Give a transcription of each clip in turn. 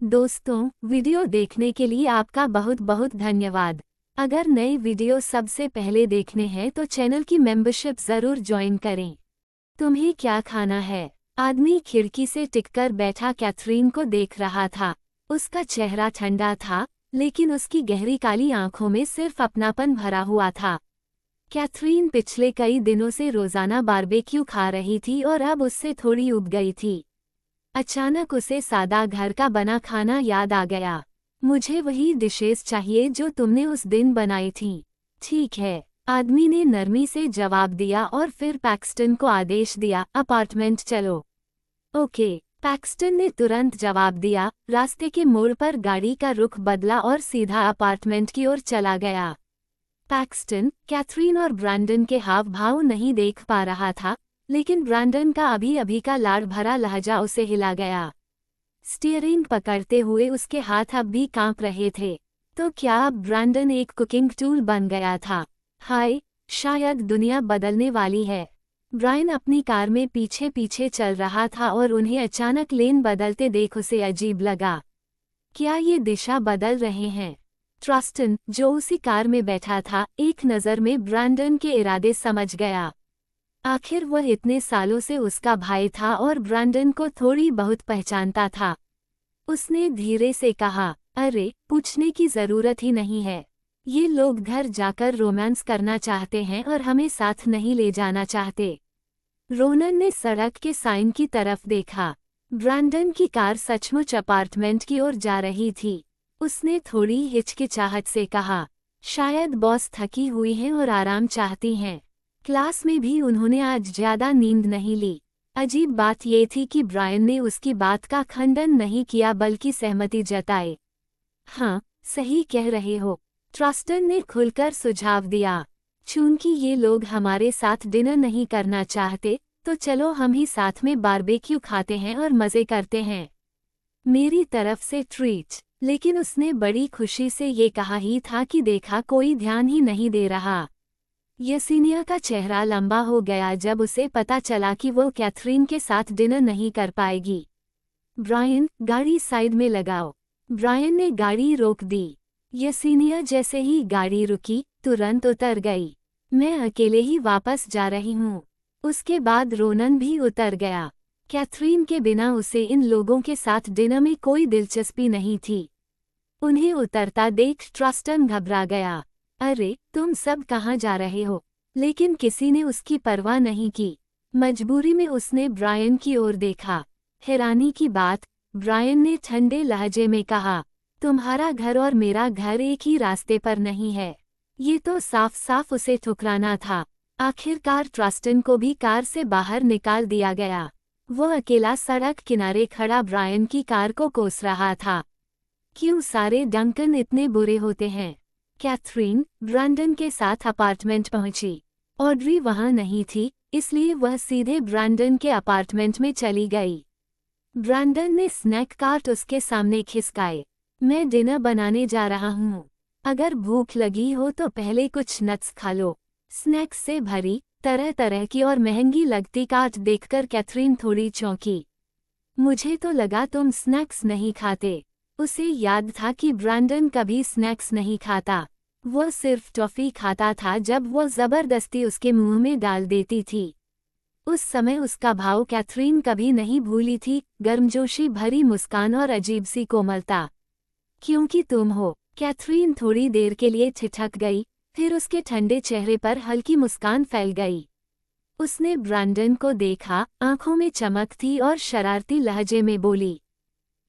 दोस्तों, वीडियो देखने के लिए आपका बहुत बहुत धन्यवाद। अगर नए वीडियो सबसे पहले देखने हैं तो चैनल की मेंबरशिप जरूर ज्वाइन करें। तुम्हें क्या खाना है? आदमी खिड़की से टिककर बैठा कैथरीन को देख रहा था। उसका चेहरा ठंडा था, लेकिन उसकी गहरी काली आंखों में सिर्फ अपनापन भरा हुआ था। कैथरीन पिछले कई दिनों से रोजाना बारबेक्यू खा रही थी और अब उससे थोड़ी उब गई थी। अचानक उसे सादा घर का बना खाना याद आ गया। मुझे वही डिशेस चाहिए जो तुमने उस दिन बनाई थीं। ठीक है, आदमी ने नरमी से जवाब दिया और फिर पैक्सटन को आदेश दिया, अपार्टमेंट चलो। ओके, पैक्सटन ने तुरंत जवाब दिया। रास्ते के मोड़ पर गाड़ी का रुख बदला और सीधा अपार्टमेंट की ओर चला गया। पैक्सटन कैथरीन और ब्रैंडन के हाव भाव नहीं देख पा रहा था, लेकिन ब्रैंडन का अभी अभी का लाड़ भरा लहजा उसे हिला गया। स्टीयरिंग पकड़ते हुए उसके हाथ अब भी कांप रहे थे। तो क्या अब ब्रैंडन एक कुकिंग टूल बन गया था? हाय, शायद दुनिया बदलने वाली है। ब्रायन अपनी कार में पीछे पीछे चल रहा था और उन्हें अचानक लेन बदलते देख उसे अजीब लगा। क्या ये दिशा बदल रहे हैं? ट्रस्टन, जो उसी कार में बैठा था, एक नज़र में ब्रैंडन के इरादे समझ गया। आखिर वह इतने सालों से उसका भाई था और ब्रैंडन को थोड़ी बहुत पहचानता था। उसने धीरे से कहा, अरे, पूछने की जरूरत ही नहीं है। ये लोग घर जाकर रोमांस करना चाहते हैं और हमें साथ नहीं ले जाना चाहते। रोनन ने सड़क के साइन की तरफ देखा। ब्रैंडन की कार सचमुच अपार्टमेंट की ओर जा रही थी। उसने थोड़ी हिचकिचाहट से कहा, शायद बॉस थकी हुई हैं और आराम चाहती हैं। क्लास में भी उन्होंने आज ज्यादा नींद नहीं ली। अजीब बात ये थी कि ब्रायन ने उसकी बात का खंडन नहीं किया बल्कि सहमति जताई। हाँ, सही कह रहे हो, ट्रस्टन ने खुलकर सुझाव दिया। चूंकि ये लोग हमारे साथ डिनर नहीं करना चाहते, तो चलो हम ही साथ में बारबेक्यू खाते हैं और मजे करते हैं। मेरी तरफ से ट्रीट। लेकिन उसने बड़ी खुशी से ये कहा ही था कि देखा कोई ध्यान ही नहीं दे रहा। यसीनिया का चेहरा लंबा हो गया जब उसे पता चला कि वो कैथरीन के साथ डिनर नहीं कर पाएगी। ब्रायन, गाड़ी साइड में लगाओ। ब्रायन ने गाड़ी रोक दी। यसीनिया जैसे ही गाड़ी रुकी, तुरंत उतर गई। मैं अकेले ही वापस जा रही हूँ। उसके बाद रोनन भी उतर गया। कैथरीन के बिना उसे इन लोगों के साथ डिनर में कोई दिलचस्पी नहीं थी। उन्हें उतरता देख ट्रस्टन घबरा गया। अरे, तुम सब कहाँ जा रहे हो? लेकिन किसी ने उसकी परवाह नहीं की। मजबूरी में उसने ब्रायन की ओर देखा। हैरानी की बात, ब्रायन ने ठंडे लहजे में कहा, तुम्हारा घर और मेरा घर एक ही रास्ते पर नहीं है। ये तो साफ साफ उसे ठुकराना था। आखिरकार ट्रस्टन को भी कार से बाहर निकाल दिया गया। वह अकेला सड़क किनारे खड़ा ब्रायन की कार को कोस रहा था। क्यों सारे डंकन इतने बुरे होते हैं? कैथरीन ब्रैंडन के साथ अपार्टमेंट पहुंची। ऑड्री वहां नहीं थी, इसलिए वह सीधे ब्रैंडन के अपार्टमेंट में चली गई। ब्रैंडन ने स्नैक कार्ट उसके सामने खिसकाए। मैं डिनर बनाने जा रहा हूँ। अगर भूख लगी हो तो पहले कुछ नट्स खा लो। स्नैक्स से भरी, तरह तरह की और महंगी लगती कार्ट देखकर कैथरीन थोड़ी चौंकी। मुझे तो लगा तुम स्नैक्स नहीं खाते। उसे याद था कि ब्रैंडन कभी स्नैक्स नहीं खाता। वह सिर्फ टॉफी खाता था जब वह जबरदस्ती उसके मुंह में डाल देती थी। उस समय उसका भाव कैथरीन कभी नहीं भूली थी, गर्मजोशी भरी मुस्कान और अजीब सी कोमलता। क्योंकि तुम हो। कैथरीन थोड़ी देर के लिए ठिठक गई, फिर उसके ठंडे चेहरे पर हल्की मुस्कान फैल गई। उसने ब्रैंडन को देखा, आंखों में चमक थी और शरारती लहजे में बोली,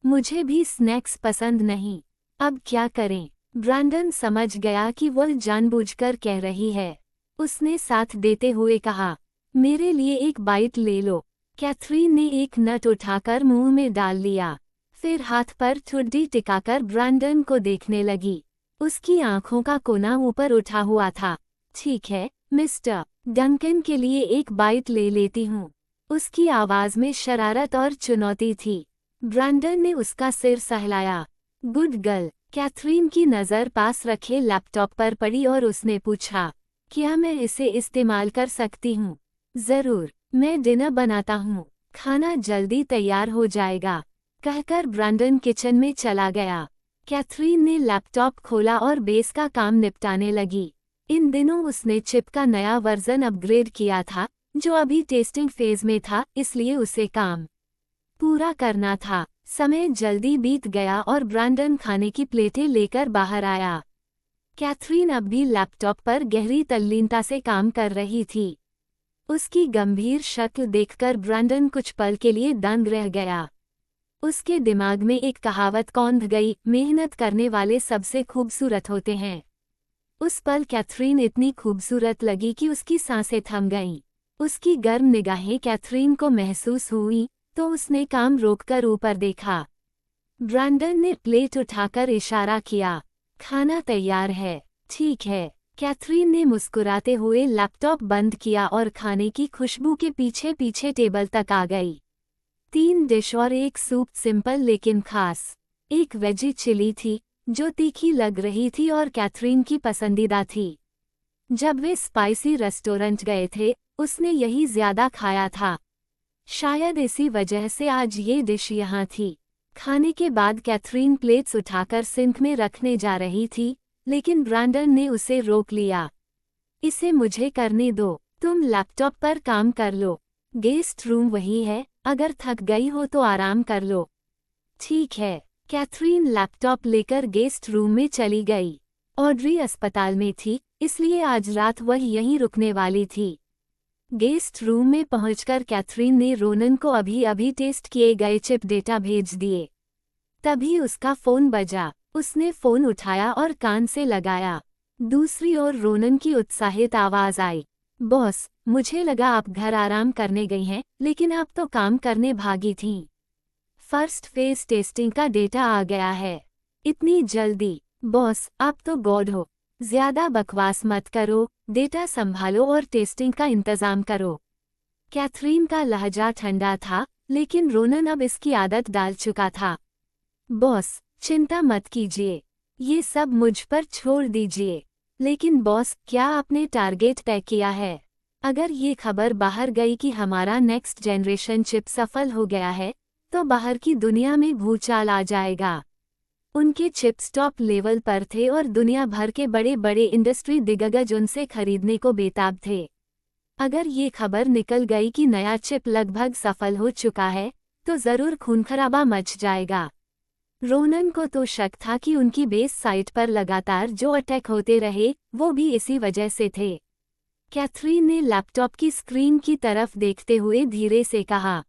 मुझे भी स्नैक्स पसंद नहीं। अब क्या करें? ब्रैंडन समझ गया कि वह जानबूझकर कह रही है। उसने साथ देते हुए कहा, मेरे लिए एक बाइट ले लो। कैथरीन ने एक नट उठाकर मुंह में डाल लिया, फिर हाथ पर ठुड्डी टिकाकर ब्रैंडन को देखने लगी। उसकी आंखों का कोना ऊपर उठा हुआ था। ठीक है, मिस्टर डंकन के लिए एक बाइट ले लेती हूँ। उसकी आवाज में शरारत और चुनौती थी। ब्रैंडन ने उसका सिर सहलाया। Good girl. कैथरीन की नज़र पास रखे लैपटॉप पर पड़ी और उसने पूछा, क्या मैं इसे इस्तेमाल कर सकती हूँ? जरूर, मैं डिनर बनाता हूँ। खाना जल्दी तैयार हो जाएगा। कहकर ब्रैंडन किचन में चला गया। कैथरीन ने लैपटॉप खोला और बेस का काम निपटाने लगी। इन दिनों उसने चिप का नया वर्जन अपग्रेड किया था, जो अभी टेस्टिंग फेज में था, इसलिए उसे काम पूरा करना था। समय जल्दी बीत गया और ब्रैंडन खाने की प्लेटें लेकर बाहर आया। कैथरीन अब भी लैपटॉप पर गहरी तल्लीनता से काम कर रही थी। उसकी गंभीर शक्ल देखकर ब्रैंडन कुछ पल के लिए दंग रह गया। उसके दिमाग में एक कहावत कौंध गई, मेहनत करने वाले सबसे खूबसूरत होते हैं। उस पल कैथरीन इतनी खूबसूरत लगी कि उसकी सांसें थम गईं। उसकी गर्म निगाहें कैथरीन को महसूस हुई, तो उसने काम रोककर ऊपर देखा। ब्रैंडन ने प्लेट उठाकर इशारा किया, खाना तैयार है। ठीक है। कैथरीन ने मुस्कुराते हुए लैपटॉप बंद किया और खाने की खुशबू के पीछे पीछे टेबल तक आ गई। 3 डिश और एक सूप, सिंपल लेकिन खास। एक वेजी चिली थी, जो तीखी लग रही थी और कैथरीन की पसंदीदा थी। जब वे स्पाइसी रेस्टोरेंट गए थे, उसने यही ज्यादा खाया था। शायद इसी वजह से आज ये डिश यहाँ थी। खाने के बाद कैथरीन प्लेट्स उठाकर सिंक में रखने जा रही थी, लेकिन ब्रैंडन ने उसे रोक लिया। इसे मुझे करने दो, तुम लैपटॉप पर काम कर लो। गेस्ट रूम वही है, अगर थक गई हो तो आराम कर लो। ठीक है। कैथरीन लैपटॉप लेकर गेस्ट रूम में चली गई। ऑड्री अस्पताल में थी, इसलिए आज रात वह यहीं रुकने वाली थी। गेस्ट रूम में पहुंचकर कैथरीन ने रोनन को अभी अभी टेस्ट किए गए चिप डेटा भेज दिए। तभी उसका फोन बजा। उसने फोन उठाया और कान से लगाया। दूसरी ओर रोनन की उत्साहित आवाज आई, बॉस, मुझे लगा आप घर आराम करने गई हैं, लेकिन आप तो काम करने भागी थीं। फर्स्ट फेज टेस्टिंग का डेटा आ गया है। इतनी जल्दी? बॉस, आप तो गॉड हो। ज्यादा बकवास मत करो, डेटा संभालो और टेस्टिंग का इंतजाम करो। कैथरीन का लहजा ठंडा था, लेकिन रोनन अब इसकी आदत डाल चुका था। बॉस, चिंता मत कीजिए, ये सब मुझ पर छोड़ दीजिए। लेकिन बॉस, क्या आपने टारगेट तय किया है? अगर ये खबर बाहर गई कि हमारा नेक्स्ट जनरेशन चिप सफल हो गया है, तो बाहर की दुनिया में भूचाल आ जाएगा। उनके चिप्स टॉप लेवल पर थे और दुनिया भर के बड़े बड़े इंडस्ट्री दिग्गज उनसे खरीदने को बेताब थे। अगर ये खबर निकल गई कि नया चिप लगभग सफल हो चुका है, तो जरूर खूनखराबा मच जाएगा। रोनन को तो शक था कि उनकी बेस साइट पर लगातार जो अटैक होते रहे, वो भी इसी वजह से थे। कैथरीन ने लैपटॉप की स्क्रीन की तरफ देखते हुए धीरे से कहा,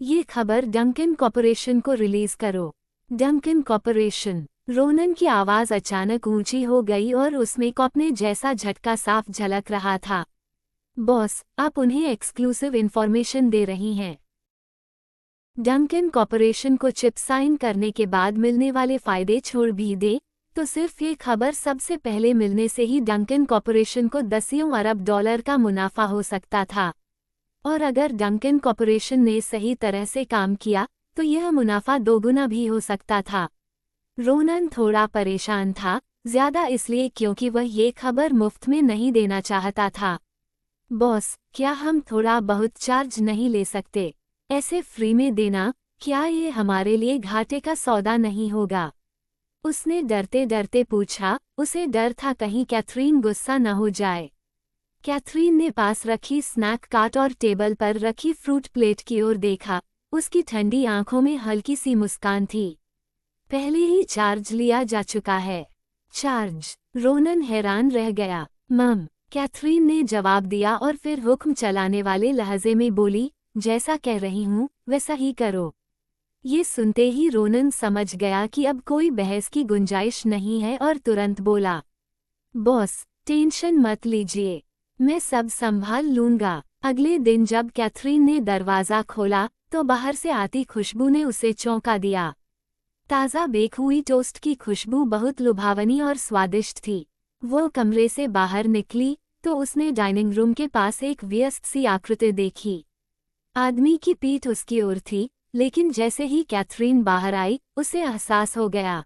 ये खबर डंकन कॉर्पोरेशन को रिलीज करो। Duncan corporation? रोनन की आवाज अचानक ऊंची हो गई और उसमें कॉपने जैसा झटका साफ झलक रहा था। बॉस, आप उन्हें एक्सक्लूसिव इंफॉर्मेशन दे रही हैं। डंकन कॉर्पोरेशन को चिप साइन करने के बाद मिलने वाले फायदे छोड़ भी दे, तो सिर्फ ये खबर सबसे पहले मिलने से ही डंकन कॉर्पोरेशन को दसियों अरब डॉलर का मुनाफा हो सकता था। और अगर डंकन कॉर्पोरेशन ने सही तरह से काम किया, तो यह मुनाफा दोगुना भी हो सकता था। रोनन थोड़ा परेशान था, ज्यादा इसलिए क्योंकि वह ये खबर मुफ्त में नहीं देना चाहता था। बॉस, क्या हम थोड़ा बहुत चार्ज नहीं ले सकते? ऐसे फ्री में देना, क्या ये हमारे लिए घाटे का सौदा नहीं होगा? उसने डरते डरते पूछा। उसे डर था कहीं कैथरीन गुस्सा न हो जाए। कैथरीन ने पास रखी स्नैक कार्ट और टेबल पर रखी फ्रूट प्लेट की ओर देखा। उसकी ठंडी आंखों में हल्की सी मुस्कान थी। पहले ही चार्ज लिया जा चुका है। चार्ज? रोनन हैरान रह गया। मम, कैथरीन ने जवाब दिया और फिर हुक्म चलाने वाले लहजे में बोली, जैसा कह रही हूँ वैसा ही करो। ये सुनते ही रोनन समझ गया कि अब कोई बहस की गुंजाइश नहीं है और तुरंत बोला, बॉस, टेंशन मत लीजिए, मैं सब संभाल लूंगा। अगले दिन जब कैथरीन ने दरवाज़ा खोला, तो बाहर से आती खुशबू ने उसे चौंका दिया। ताज़ा बेक हुई टोस्ट की खुशबू बहुत लुभावनी और स्वादिष्ट थी। वो कमरे से बाहर निकली, तो उसने डाइनिंग रूम के पास एक व्यस्त सी आकृति देखी। आदमी की पीठ उसकी ओर थी, लेकिन जैसे ही कैथरीन बाहर आई, उसे एहसास हो गया।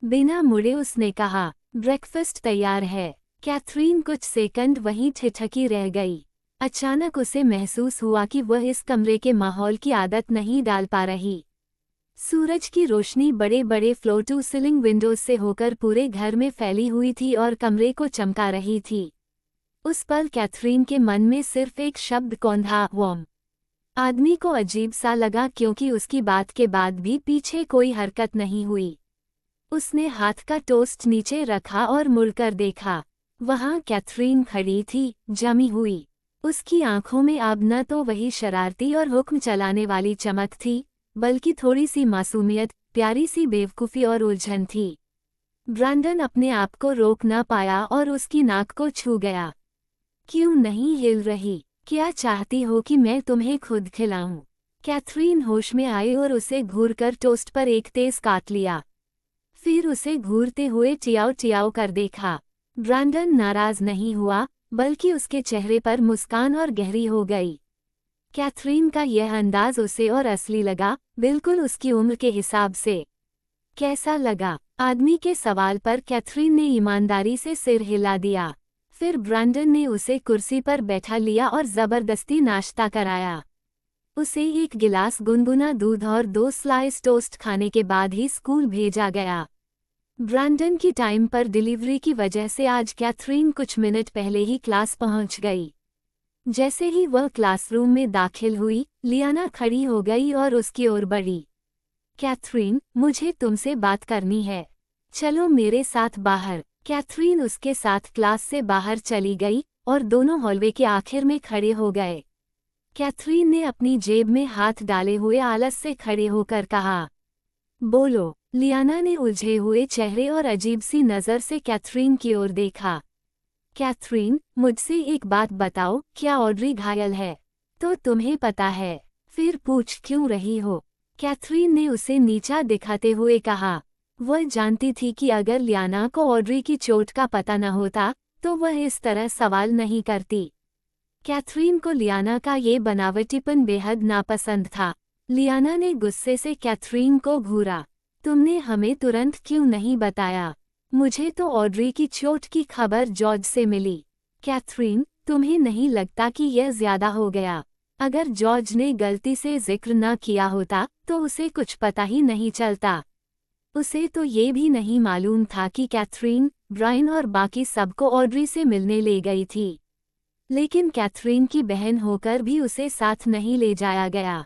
बिना मुड़े उसने कहा, ब्रेकफास्ट तैयार है। कैथरीन कुछ सेकंड वहीं ठिठकी रह गई। अचानक उसे महसूस हुआ कि वह इस कमरे के माहौल की आदत नहीं डाल पा रही। सूरज की रोशनी बड़े बड़े फ्लोर टू सीलिंग विंडोज से होकर पूरे घर में फैली हुई थी और कमरे को चमका रही थी। उस पल कैथरीन के मन में सिर्फ एक शब्द कौंधा, वॉर्म। आदमी को अजीब सा लगा क्योंकि उसकी बात के बाद भी पीछे कोई हरकत नहीं हुई। उसने हाथ का टोस्ट नीचे रखा और मुड़कर देखा। वहां कैथरीन खड़ी थी, जमी हुई। उसकी आंखों में अब न तो वही शरारती और हुक्म चलाने वाली चमक थी, बल्कि थोड़ी सी मासूमियत, प्यारी सी बेवकूफ़ी और उलझन थी। ब्रैंडन अपने आप को रोक न पाया और उसकी नाक को छू गया। क्यों नहीं हिल रही? क्या चाहती हो कि मैं तुम्हें खुद खिलाऊं? कैथरीन होश में आई और उसे घूरकर टोस्ट पर एक तेज काट लिया। फिर उसे घूरते हुए टियाओ टियाओ कर देखा। ब्रैंडन नाराज नहीं हुआ, बल्कि उसके चेहरे पर मुस्कान और गहरी हो गई। कैथरीन का यह अंदाज उसे और असली लगा, बिल्कुल उसकी उम्र के हिसाब से। कैसा लगा? आदमी के सवाल पर कैथरीन ने ईमानदारी से सिर हिला दिया। फिर ब्रैंडन ने उसे कुर्सी पर बैठा लिया और जबरदस्ती नाश्ता कराया। उसे एक गिलास गुनगुना दूध और 2 स्लाइस टोस्ट खाने के बाद ही स्कूल भेजा गया। ब्रैंडन की टाइम पर डिलीवरी की वजह से आज कैथरीन कुछ मिनट पहले ही क्लास पहुंच गई। जैसे ही वह क्लासरूम में दाखिल हुई, लियाना खड़ी हो गई और उसकी ओर बढ़ी। कैथरीन, मुझे तुमसे बात करनी है। चलो मेरे साथ बाहर। कैथरीन उसके साथ क्लास से बाहर चली गई और दोनों हॉलवे के आखिर में खड़े हो गए। कैथरीन ने अपनी जेब में हाथ डाले हुए आलस से खड़े होकर कहा, बोलो। लियाना ने उलझे हुए चेहरे और अजीब सी नज़र से कैथरीन की ओर देखा। कैथरीन, मुझसे एक बात बताओ, क्या ऑड्री घायल है? तो तुम्हें पता है, फिर पूछ क्यों रही हो? कैथरीन ने उसे नीचा दिखाते हुए कहा। वह जानती थी कि अगर लियाना को ऑड्री की चोट का पता न होता, तो वह इस तरह सवाल नहीं करती। कैथरीन को लियाना का ये बनावटीपन बेहद नापसंद था। लियाना ने गुस्से से कैथरीन को घूरा। तुमने हमें तुरंत क्यों नहीं बताया? मुझे तो ऑड्री की चोट की खबर जॉर्ज से मिली। कैथरीन, तुम्हें नहीं लगता कि यह ज्यादा हो गया? अगर जॉर्ज ने गलती से जिक्र न किया होता, तो उसे कुछ पता ही नहीं चलता। उसे तो ये भी नहीं मालूम था कि कैथरीन, ब्रायन और बाकी सबको ऑड्री से मिलने ले गई थी। लेकिन कैथरीन की बहन होकर भी उसे साथ नहीं ले जाया गया।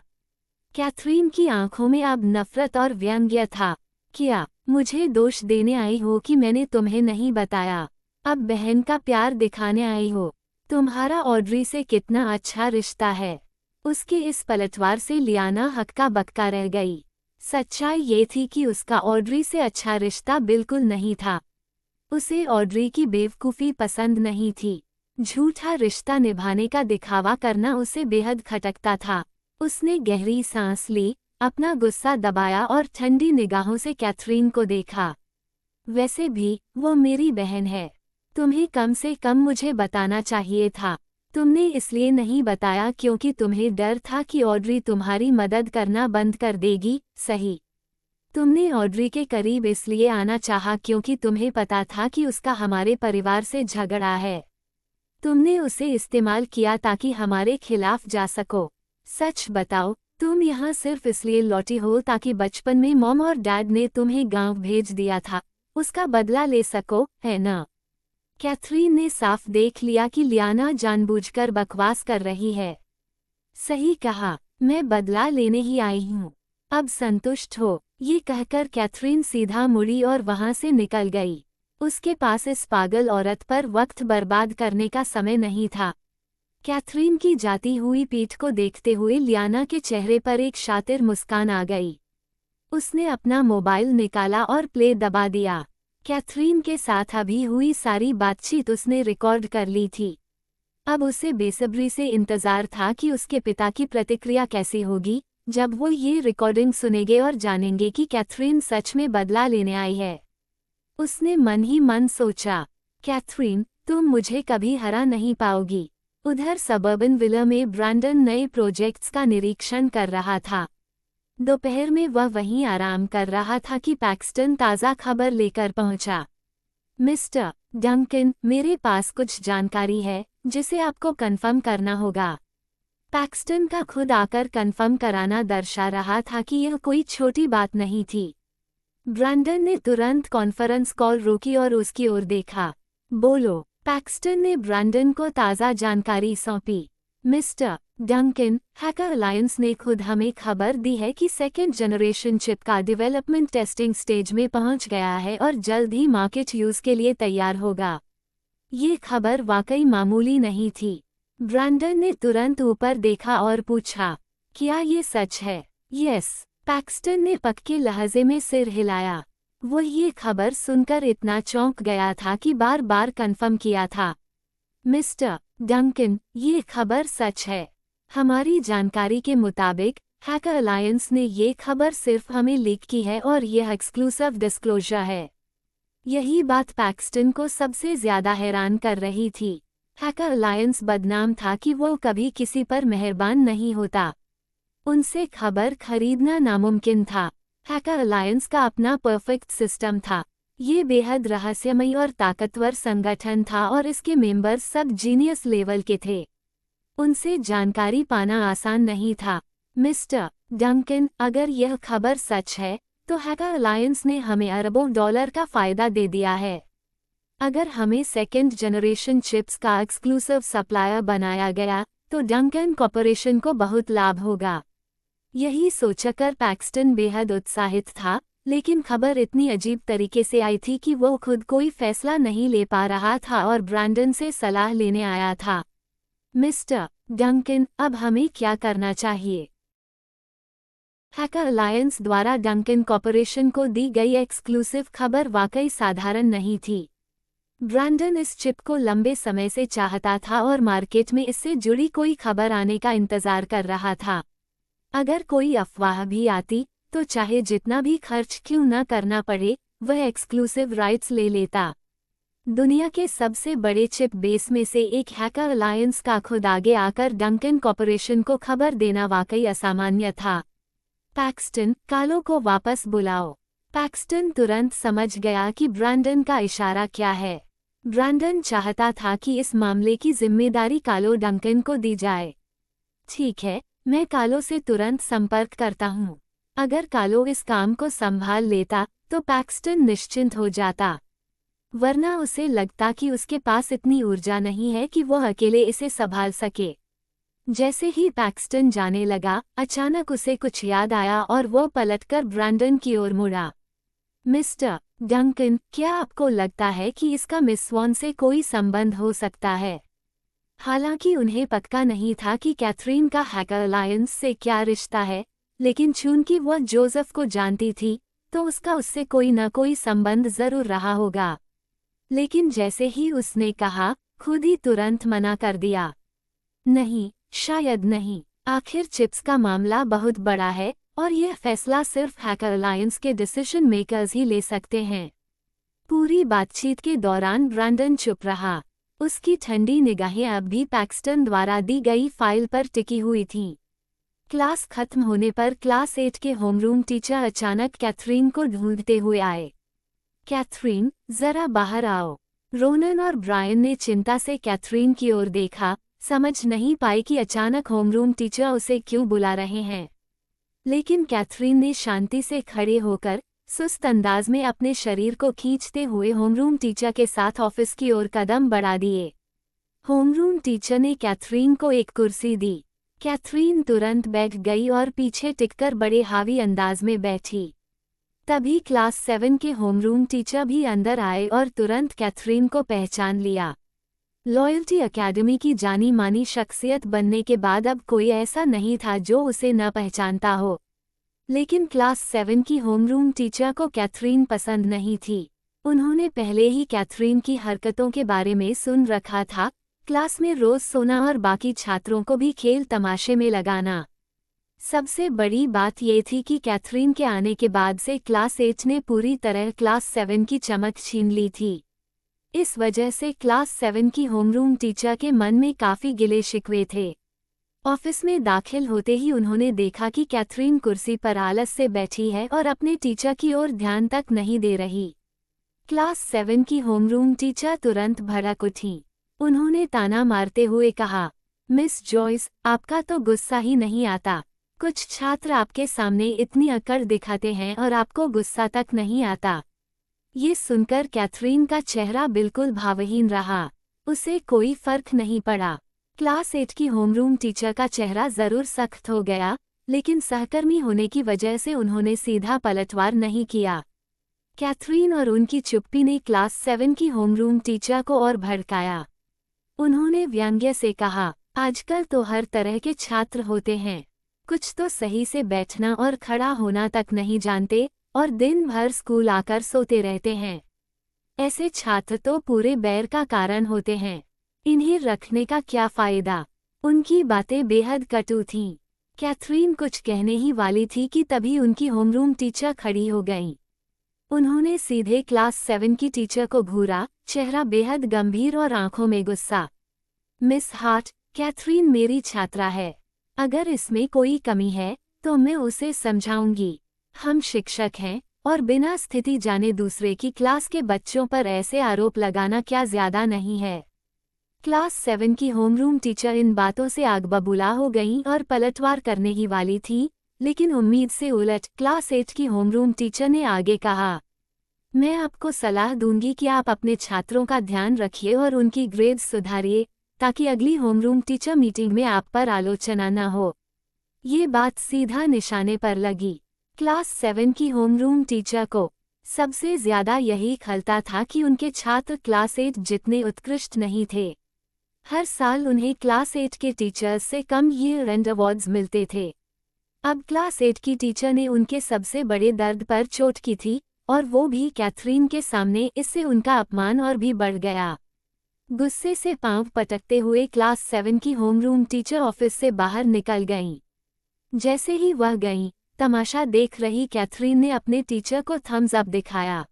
कैथरीन की आंखों में अब नफरत और व्यंग्य था। क्या मुझे दोष देने आई हो कि मैंने तुम्हें नहीं बताया? अब बहन का प्यार दिखाने आई हो? तुम्हारा ऑड्री से कितना अच्छा रिश्ता है। उसके इस पलटवार से लियाना हक्का बक्का रह गई। सच्चाई ये थी कि उसका ऑड्री से अच्छा रिश्ता बिल्कुल नहीं था। उसे ऑड्री की बेवकूफ़ी पसंद नहीं थी। झूठा रिश्ता निभाने का दिखावा करना उसे बेहद खटकता था। उसने गहरी सांस ली, अपना गुस्सा दबाया और ठंडी निगाहों से कैथरीन को देखा। वैसे भी, वो मेरी बहन है। तुम्हें कम से कम मुझे बताना चाहिए था। तुमने इसलिए नहीं बताया क्योंकि तुम्हें डर था कि ऑड्री तुम्हारी मदद करना बंद कर देगी, सही? तुमने ऑड्री के करीब इसलिए आना चाहा क्योंकि तुम्हें पता था कि उसका हमारे परिवार से झगड़ा है। तुमने उसे इस्तेमाल किया ताकि हमारे खिलाफ जा सको। सच बताओ, तुम यहाँ सिर्फ इसलिए लौटी हो ताकि बचपन में मॉम और डैड ने तुम्हें गांव भेज दिया था, उसका बदला ले सको, है ना? कैथरीन ने साफ देख लिया कि लियाना जानबूझकर बकवास कर रही है। सही कहा, मैं बदला लेने ही आई हूँ। अब संतुष्ट हो। ये कहकर कैथरीन सीधा मुड़ी और वहां से निकल गई। उसके पास इस पागल औरत पर वक्त बर्बाद करने का समय नहीं था। कैथरीन की जाती हुई पीठ को देखते हुए लियाना के चेहरे पर एक शातिर मुस्कान आ गई। उसने अपना मोबाइल निकाला और प्ले दबा दिया। कैथरीन के साथ अभी हुई सारी बातचीत उसने रिकॉर्ड कर ली थी। अब उसे बेसब्री से इंतजार था कि उसके पिता की प्रतिक्रिया कैसी होगी जब वो ये रिकॉर्डिंग सुनेंगे और जानेंगे कि कैथरीन सच में बदला लेने आई है। उसने मन ही मन सोचा, कैथरीन, तुम मुझे कभी हरा नहीं पाओगी। उधर सबर्बन विला में ब्रैंडन नए प्रोजेक्ट्स का निरीक्षण कर रहा था। दोपहर में वह वहीं आराम कर रहा था कि पैक्सटन ताज़ा खबर लेकर पहुंचा। मिस्टर डंकन, मेरे पास कुछ जानकारी है जिसे आपको कंफर्म करना होगा। पैक्सटन का खुद आकर कंफर्म कराना दर्शा रहा था कि यह कोई छोटी बात नहीं थी। ब्रैंडन ने तुरंत कॉन्फ्रेंस कॉल रोकी और उसकी ओर देखा। बोलो। पैक्सटन ने ब्रैंडन को ताज़ा जानकारी सौंपी। मिस्टर डंकन, हैकर अलायंस ने खुद हमें खबर दी है कि सेकेंड जनरेशन चिप का डेवलपमेंट टेस्टिंग स्टेज में पहुंच गया है और जल्द ही मार्केट यूज के लिए तैयार होगा। ये खबर वाकई मामूली नहीं थी। ब्रैंडन ने तुरंत ऊपर देखा और पूछा, क्या ये सच है? यस। पैक्सटन ने पक्के लहजे में सिर हिलाया। वो ये खबर सुनकर इतना चौंक गया था कि बार बार कंफर्म किया था। मिस्टर डंकन, ये खबर सच है। हमारी जानकारी के मुताबिक हैकर अलायंस ने ये खबर सिर्फ हमें लीक की है और यह एक्सक्लूसिव डिस्क्लोजर है। यही बात पैक्सटन को सबसे ज्यादा हैरान कर रही थी। हैकर अलायंस बदनाम था कि वो कभी किसी पर मेहरबान नहीं होता। उनसे खबर खरीदना नामुमकिन था। हैकर अलायंस का अपना परफेक्ट सिस्टम था। ये बेहद रहस्यमयी और ताकतवर संगठन था और इसके मेंबर्स सब जीनियस लेवल के थे। उनसे जानकारी पाना आसान नहीं था। मिस्टर डंकन, अगर यह खबर सच है तो हैकर अलायंस ने हमें अरबों डॉलर का फायदा दे दिया है। अगर हमें सेकेंड जनरेशन चिप्स का एक्सक्लूसिव सप्लायर बनाया गया तो डंकन कॉर्पोरेशन को बहुत लाभ होगा। यही सोचकर पैक्सटन बेहद उत्साहित था, लेकिन खबर इतनी अजीब तरीके से आई थी कि वो खुद कोई फैसला नहीं ले पा रहा था और ब्रैंडन से सलाह लेने आया था। मिस्टर डंकन, अब हमें क्या करना चाहिए? हैकर अलायंस द्वारा डंकन कॉर्पोरेशन को दी गई एक्सक्लूसिव खबर वाकई साधारण नहीं थी। ब्रैंडन इस चिप को लंबे समय से चाहता था और मार्केट में इससे जुड़ी कोई खबर आने का इंतजार कर रहा था। अगर कोई अफवाह भी आती तो चाहे जितना भी खर्च क्यों न करना पड़े, वह एक्सक्लूसिव राइट्स ले लेता। दुनिया के सबसे बड़े चिप बेस में से एक हैकर अलायंस का खुद आगे आकर डंकन कॉर्पोरेशन को खबर देना वाकई असामान्य था। पैक्सटन, कालो को वापस बुलाओ। पैक्सटन तुरंत समझ गया कि ब्रैंडन का इशारा क्या है। ब्रैंडन चाहता था कि इस मामले की जिम्मेदारी कालो डंकन को दी जाए। ठीक है, मैं कालो से तुरंत संपर्क करता हूँ। अगर कालो इस काम को संभाल लेता तो पैक्सटन निश्चिंत हो जाता, वरना उसे लगता कि उसके पास इतनी ऊर्जा नहीं है कि वह अकेले इसे संभाल सके। जैसे ही पैक्सटन जाने लगा, अचानक उसे कुछ याद आया और वो पलटकर ब्रैंडन की ओर मुड़ा। मिस्टर डंकन, क्या आपको लगता है कि इसका मिस स्वॉन से कोई संबंध हो सकता है? हालांकि उन्हें पक्का नहीं था कि कैथरीन का हैकर अलायंस से क्या रिश्ता है, लेकिन चूंकि वह जोसेफ को जानती थी तो उसका उससे कोई न कोई संबंध जरूर रहा होगा। लेकिन जैसे ही उसने कहा, खुद ही तुरंत मना कर दिया। नहीं, शायद नहीं। आखिर चिप्स का मामला बहुत बड़ा है और यह फैसला सिर्फ हैकर अलायंस के डिसीजन मेकर्स ही ले सकते हैं। पूरी बातचीत के दौरान ब्रैंडन चुप रहा। उसकी ठंडी निगाहें अब भी पैक्सटन द्वारा दी गई फाइल पर टिकी हुई थीं। क्लास खत्म होने पर क्लास 8 के होमरूम टीचर अचानक कैथरीन को ढूंढते हुए आए। कैथरीन, जरा बाहर आओ। रोनन और ब्रायन ने चिंता से कैथरीन की ओर देखा, समझ नहीं पाई कि अचानक होमरूम टीचर उसे क्यों बुला रहे हैं। लेकिन कैथरीन ने शांति से खड़े होकर सुस्त अंदाज में अपने शरीर को खींचते हुए होमरूम टीचर के साथ ऑफिस की ओर कदम बढ़ा दिए। होमरूम टीचर ने कैथरीन को एक कुर्सी दी। कैथरीन तुरंत बैठ गई और पीछे टिककर बड़े हावी अंदाज में बैठी। तभी क्लास 7 के होमरूम टीचर भी अंदर आए और तुरंत कैथरीन को पहचान लिया। लॉयल्टी एकेडमी की जानी मानी शख्सियत बनने के बाद अब कोई ऐसा नहीं था जो उसे न पहचानता हो। लेकिन क्लास 7 की होमरूम टीचर को कैथरीन पसंद नहीं थी। उन्होंने पहले ही कैथरीन की हरकतों के बारे में सुन रखा था, क्लास में रोज सोना और बाकी छात्रों को भी खेल तमाशे में लगाना। सबसे बड़ी बात ये थी कि कैथरीन के आने के बाद से क्लास 8 ने पूरी तरह क्लास 7 की चमक छीन ली थी। इस वजह से क्लास 7 की होमरूम टीचर के मन में काफ़ी गिले शिकवे थे। ऑफिस में दाखिल होते ही उन्होंने देखा कि कैथरीन कुर्सी पर आलस से बैठी है और अपने टीचर की ओर ध्यान तक नहीं दे रही। क्लास 7 की होमरूम टीचर तुरंत भड़क उठी। उन्होंने ताना मारते हुए कहा, मिस जॉयस, आपका तो गुस्सा ही नहीं आता। कुछ छात्र आपके सामने इतनी अकड़ दिखाते हैं और आपको गुस्सा तक नहीं आता। ये सुनकर कैथरीन का चेहरा बिल्कुल भावहीन रहा। उसे कोई फर्क नहीं पड़ा। क्लास 8 की होमरूम टीचर का चेहरा जरूर सख्त हो गया, लेकिन सहकर्मी होने की वजह से उन्होंने सीधा पलटवार नहीं किया। कैथरीन और उनकी चुप्पी ने क्लास 7 की होमरूम टीचर को और भड़काया। उन्होंने व्यंग्य से कहा, आजकल तो हर तरह के छात्र होते हैं, कुछ तो सही से बैठना और खड़ा होना तक नहीं जानते और दिन भर स्कूल आकर सोते रहते हैं। ऐसे छात्र तो पूरे बैर का कारण होते हैं। इन्हें रखने का क्या फायदा। उनकी बातें बेहद कटु थीं। कैथरीन कुछ कहने ही वाली थी कि तभी उनकी होमरूम टीचर खड़ी हो गईं। उन्होंने सीधे क्लास 7 की टीचर को घूरा, चेहरा बेहद गंभीर और आंखों में गुस्सा। मिस हार्ट, कैथरीन मेरी छात्रा है। अगर इसमें कोई कमी है तो मैं उसे समझाऊंगी। हम शिक्षक हैं और बिना स्थिति जाने दूसरे की क्लास के बच्चों पर ऐसे आरोप लगाना क्या ज्यादा नहीं है। क्लास 7 की होमरूम टीचर इन बातों से आग बबूला हो गईं और पलटवार करने ही वाली थी, लेकिन उम्मीद से उलट क्लास 8 की होमरूम टीचर ने आगे कहा, मैं आपको सलाह दूंगी कि आप अपने छात्रों का ध्यान रखिए और उनकी ग्रेड्स सुधारिए, ताकि अगली होमरूम टीचर मीटिंग में आप पर आलोचना न हो। ये बात सीधा निशाने पर लगी। क्लास 7 की होमरूम टीचर को सबसे ज्यादा यही खलता था कि उनके छात्र क्लास 8 जितने उत्कृष्ट नहीं थे। हर साल उन्हें क्लास 8 के टीचर्स से कम ईयर एंड अवार्ड्स मिलते थे। अब क्लास 8 की टीचर ने उनके सबसे बड़े दर्द पर चोट की थी, और वो भी कैथरीन के सामने। इससे उनका अपमान और भी बढ़ गया। गुस्से से पांव पटकते हुए क्लास 7 की होमरूम टीचर ऑफिस से बाहर निकल गईं। जैसे ही वह गईं, तमाशा देख रही कैथरीन ने अपने टीचर को थम्स अप दिखाया।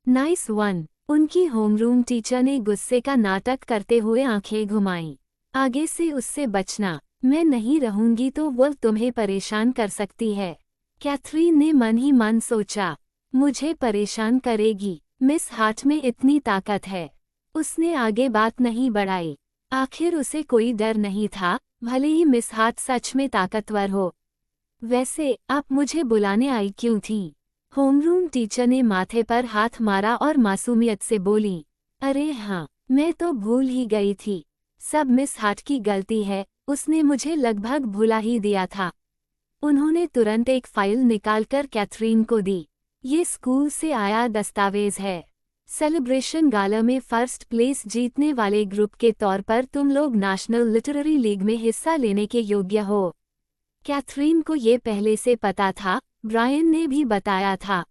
Nice one. उनकी होमरूम टीचर ने गुस्से का नाटक करते हुए आंखें घुमाईं। आगे से उससे बचना, मैं नहीं रहूंगी तो वो तुम्हें परेशान कर सकती है। कैथरीन ने मन ही मन सोचा, मुझे परेशान करेगी। मिस हार्ट में इतनी ताकत है। उसने आगे बात नहीं बढ़ाई। आखिर उसे कोई डर नहीं था, भले ही मिस हार्ट सच में ताकतवर हो। वैसे आप मुझे बुलाने आई क्यों थी? होमरूम टीचर ने माथे पर हाथ मारा और मासूमियत से बोली, अरे हाँ, मैं तो भूल ही गई थी। सब मिस हार्ट की गलती है, उसने मुझे लगभग भुला ही दिया था। उन्होंने तुरंत एक फाइल निकालकर कैथरीन को दी। ये स्कूल से आया दस्तावेज है। सेलिब्रेशन गाला में फर्स्ट प्लेस जीतने वाले ग्रुप के तौर पर तुम लोग नेशनल लिटरेरी लीग में हिस्सा लेने के योग्य हो। कैथरीन को ये पहले से पता था, ब्रायन ने भी बताया था।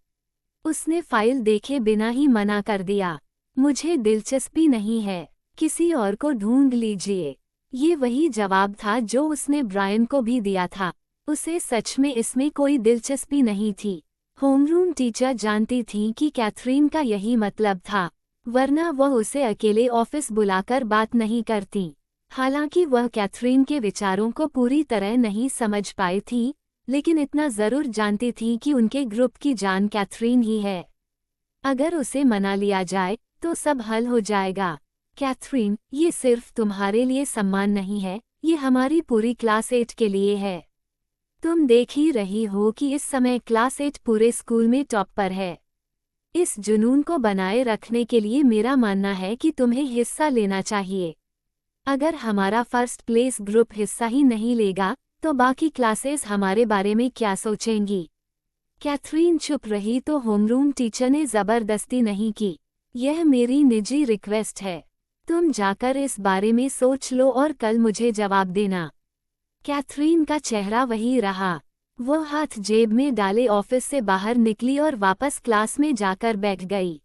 उसने फाइल देखे बिना ही मना कर दिया, मुझे दिलचस्पी नहीं है, किसी और को ढूंढ लीजिए। ये वही जवाब था जो उसने ब्रायन को भी दिया था। उसे सच में इसमें कोई दिलचस्पी नहीं थी। होमरूम टीचर जानती थी कि कैथरीन का यही मतलब था, वरना वह उसे अकेले ऑफिस बुलाकर बात नहीं करती। हालांकि वह कैथरीन के विचारों को पूरी तरह नहीं समझ पाई थी, लेकिन इतना जरूर जानती थी कि उनके ग्रुप की जान कैथरीन ही है। अगर उसे मना लिया जाए तो सब हल हो जाएगा। कैथरीन, ये सिर्फ तुम्हारे लिए सम्मान नहीं है, ये हमारी पूरी क्लास 8 के लिए है। तुम देख ही रही हो कि इस समय क्लास 8 पूरे स्कूल में टॉप पर है। इस जुनून को बनाए रखने के लिए मेरा मानना है कि तुम्हें हिस्सा लेना चाहिए। अगर हमारा फर्स्ट प्लेस ग्रुप हिस्सा ही नहीं लेगा तो बाकी क्लासेस हमारे बारे में क्या सोचेंगी? कैथरीन चुप रही तो होमरूम टीचर ने जबरदस्ती नहीं की, यह मेरी निजी रिक्वेस्ट है। तुम जाकर इस बारे में सोच लो और कल मुझे जवाब देना। कैथरीन का चेहरा वही रहा। वह हाथ जेब में डाले ऑफिस से बाहर निकली और वापस क्लास में जाकर बैठ गई।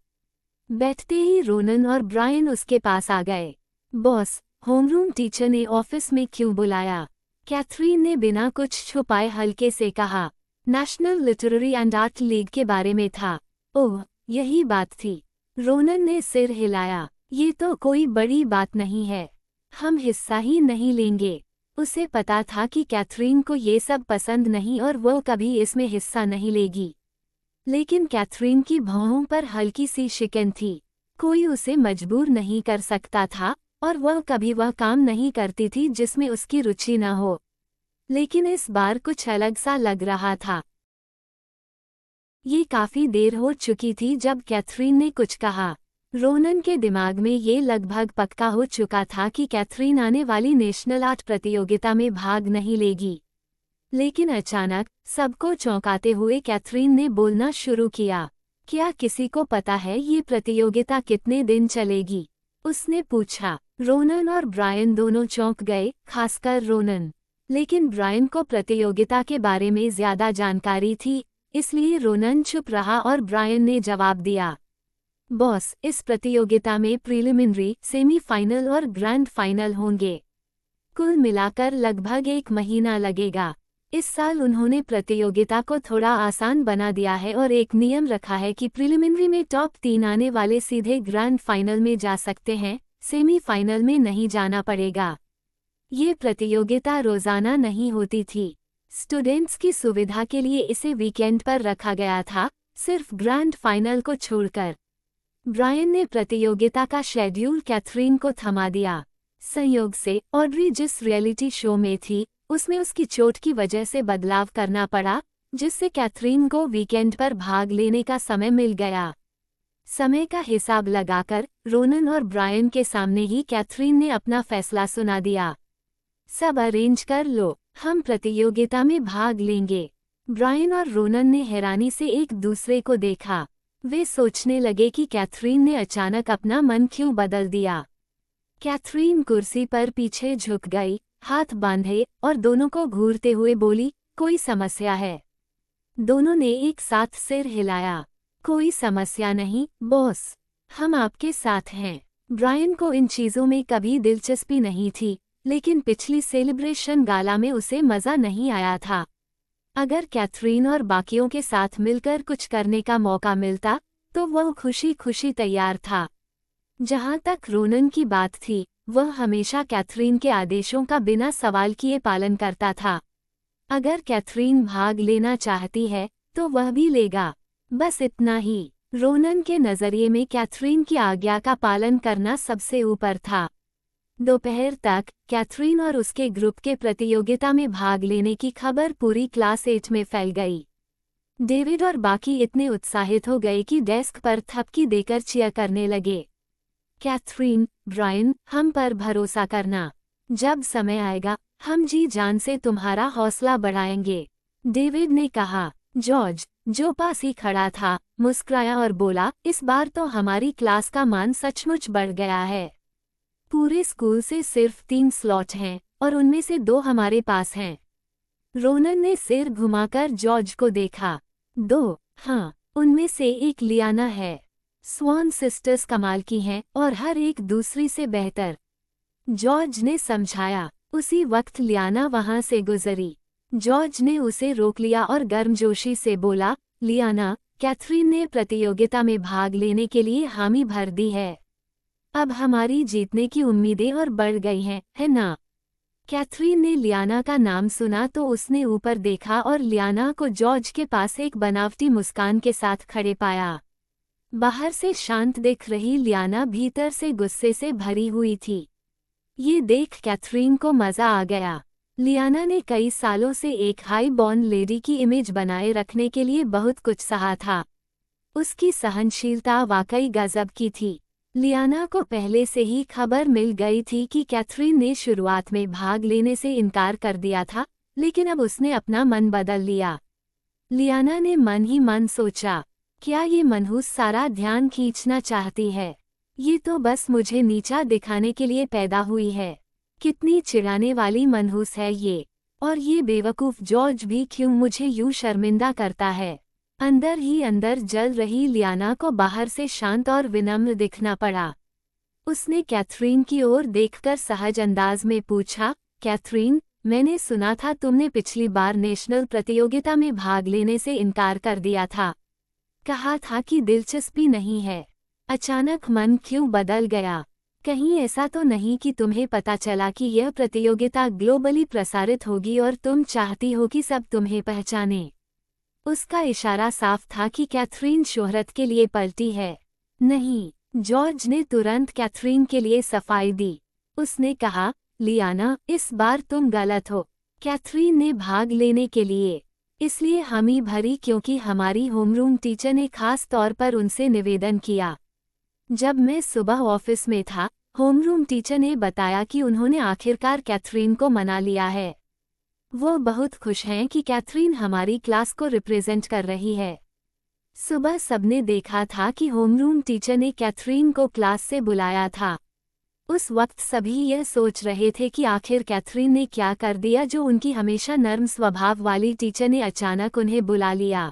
बैठते ही रोनन और ब्रायन उसके पास आ गए। बॉस, होमरूम टीचर ने ऑफिस में क्यों बुलाया? कैथरीन ने बिना कुछ छुपाए हल्के से कहा, national literary and art league के बारे में था। ओह, यही बात थी। रोनन ने सिर हिलाया, ये तो कोई बड़ी बात नहीं है, हम हिस्सा ही नहीं लेंगे। उसे पता था कि कैथरीन को ये सब पसंद नहीं और वो कभी इसमें हिस्सा नहीं लेगी। लेकिन कैथरीन की भौहों पर हल्की सी शिकन थी। कोई उसे मजबूर नहीं कर सकता था, और वह कभी वह काम नहीं करती थी जिसमें उसकी रुचि न हो। लेकिन इस बार कुछ अलग सा लग रहा था। ये काफी देर हो चुकी थी जब कैथरीन ने कुछ कहा। रोनन के दिमाग में ये लगभग पक्का हो चुका था कि कैथरीन आने वाली नेशनल आर्ट प्रतियोगिता में भाग नहीं लेगी। लेकिन अचानक सबको चौंकाते हुए कैथरीन ने बोलना शुरू किया, क्या किसी को पता है ये प्रतियोगिता कितने दिन चलेगी? उसने पूछा। रोनन और ब्रायन दोनों चौंक गए, खासकर रोनन। लेकिन ब्रायन को प्रतियोगिता के बारे में ज्यादा जानकारी थी, इसलिए रोनन चुप रहा और ब्रायन ने जवाब दिया, बॉस, इस प्रतियोगिता में प्रीलिमिनरी, सेमीफाइनल और ग्रैंड फाइनल होंगे। कुल मिलाकर लगभग 1 महीना लगेगा। इस साल उन्होंने प्रतियोगिता को थोड़ा आसान बना दिया है और एक नियम रखा है कि प्रीलिमिनरी में टॉप 3 आने वाले सीधे ग्रैंड फाइनल में जा सकते हैं, सेमीफाइनल में नहीं जाना पड़ेगा। ये प्रतियोगिता रोजाना नहीं होती थी। स्टूडेंट्स की सुविधा के लिए इसे वीकेंड पर रखा गया था, सिर्फ ग्रैंड फाइनल को छोड़कर। ब्रायन ने प्रतियोगिता का शेड्यूल कैथरीन को थमा दिया। संयोग से ऑड्री जिस रियलिटी शो में थी, उसमें उसकी चोट की वजह से बदलाव करना पड़ा, जिससे कैथरीन को वीकेंड पर भाग लेने का समय मिल गया। समय का हिसाब लगाकर रोनन और ब्रायन के सामने ही कैथरीन ने अपना फैसला सुना दिया। सब अरेंज कर लो, हम प्रतियोगिता में भाग लेंगे। ब्रायन और रोनन ने हैरानी से एक दूसरे को देखा। वे सोचने लगे कि कैथरीन ने अचानक अपना मन क्यों बदल दिया। कैथरीन कुर्सी पर पीछे झुक गई, हाथ बांधे और दोनों को घूरते हुए बोली, कोई समस्या है? दोनों ने एक साथ सिर हिलाया। कोई समस्या नहीं, बॉस, हम आपके साथ हैं। ब्रायन को इन चीजों में कभी दिलचस्पी नहीं थी, लेकिन पिछली सेलिब्रेशन गाला में उसे मजा नहीं आया था। अगर कैथरीन और बाकियों के साथ मिलकर कुछ करने का मौका मिलता, तो वह खुशी खुशी तैयार था। जहां तक रोनन की बात थी, वह हमेशा कैथरीन के आदेशों का बिना सवाल किए पालन करता था। अगर कैथरीन भाग लेना चाहती है, तो वह भी लेगा, बस इतना ही। रोनन के नजरिए में कैथरीन की आज्ञा का पालन करना सबसे ऊपर था। दोपहर तक कैथरीन और उसके ग्रुप के प्रतियोगिता में भाग लेने की खबर पूरी क्लास 8 में फैल गई। डेविड और बाकी इतने उत्साहित हो गए कि डेस्क पर थपकी देकर चीयर करने लगे। कैथरीन, ब्रायन, हम पर भरोसा करना। जब समय आएगा, हम जी जान से तुम्हारा हौसला बढ़ाएंगे, डेविड ने कहा। जॉर्ज, जो पास ही खड़ा था, मुस्कुराया और बोला, इस बार तो हमारी क्लास का मान सचमुच बढ़ गया है। पूरे स्कूल से सिर्फ 3 स्लॉट हैं और उनमें से 2 हमारे पास हैं। रोनन ने सिर घुमाकर जॉर्ज को देखा। 2? हाँ, उनमें से एक लियाना है। स्वान सिस्टर्स कमाल की हैं और हर एक दूसरी से बेहतर, जॉर्ज ने समझाया। उसी वक्त लियाना वहां से गुजरी। जॉर्ज ने उसे रोक लिया और गर्मजोशी से बोला, लियाना, कैथरीन ने प्रतियोगिता में भाग लेने के लिए हामी भर दी है। अब हमारी जीतने की उम्मीदें और बढ़ गई हैं, है ना? कैथरीन ने लियाना का नाम सुना तो उसने ऊपर देखा और लियाना को जॉर्ज के पास एक बनावटी मुस्कान के साथ खड़े पाया। बाहर से शांत दिख रही लियाना भीतर से गुस्से से भरी हुई थी। ये देख कैथरीन को मजा आ गया। लियाना ने कई सालों से एक हाई बॉर्न लेडी की इमेज बनाए रखने के लिए बहुत कुछ सहा था। उसकी सहनशीलता वाकई गजब की थी। लियाना को पहले से ही खबर मिल गई थी कि कैथरीन ने शुरुआत में भाग लेने से इनकार कर दिया था, लेकिन अब उसने अपना मन बदल लिया। लियाना ने मन ही मन सोचा, क्या ये मनहूस सारा ध्यान खींचना चाहती है? ये तो बस मुझे नीचा दिखाने के लिए पैदा हुई है। कितनी चिढ़ाने वाली मनहूस है ये। और ये बेवकूफ़ जॉर्ज भी क्यों मुझे यूं शर्मिंदा करता है? अंदर ही अंदर जल रही लियाना को बाहर से शांत और विनम्र दिखना पड़ा। उसने कैथरीन की ओर देखकर सहज अंदाज में पूछा, कैथरीन, मैंने सुना था तुमने पिछली बार नेशनल प्रतियोगिता में भाग लेने से इनकार कर दिया था। कहा था कि दिलचस्पी नहीं है। अचानक मन क्यों बदल गया? कहीं ऐसा तो नहीं कि तुम्हें पता चला कि यह प्रतियोगिता ग्लोबली प्रसारित होगी और तुम चाहती हो कि सब तुम्हें पहचाने? उसका इशारा साफ था कि कैथरीन शोहरत के लिए पलटी है। नहीं, जॉर्ज ने तुरंत कैथरीन के लिए सफाई दी। उसने कहा, लियाना, इस बार तुम गलत हो। कैथरीन ने भाग लेने के लिए इसलिए हामी भरी क्योंकि हमारी होमरूम टीचर ने खास तौर पर उनसे निवेदन किया। जब मैं सुबह ऑफिस में था, होमरूम टीचर ने बताया कि उन्होंने आखिरकार कैथरीन को मना लिया है। वो बहुत खुश हैं कि कैथरीन हमारी क्लास को रिप्रेजेंट कर रही है। सुबह सबने देखा था कि होमरूम टीचर ने कैथरीन को क्लास से बुलाया था। उस वक्त सभी यह सोच रहे थे कि आखिर कैथरीन ने क्या कर दिया जो उनकी हमेशा नर्म स्वभाव वाली टीचर ने अचानक उन्हें बुला लिया।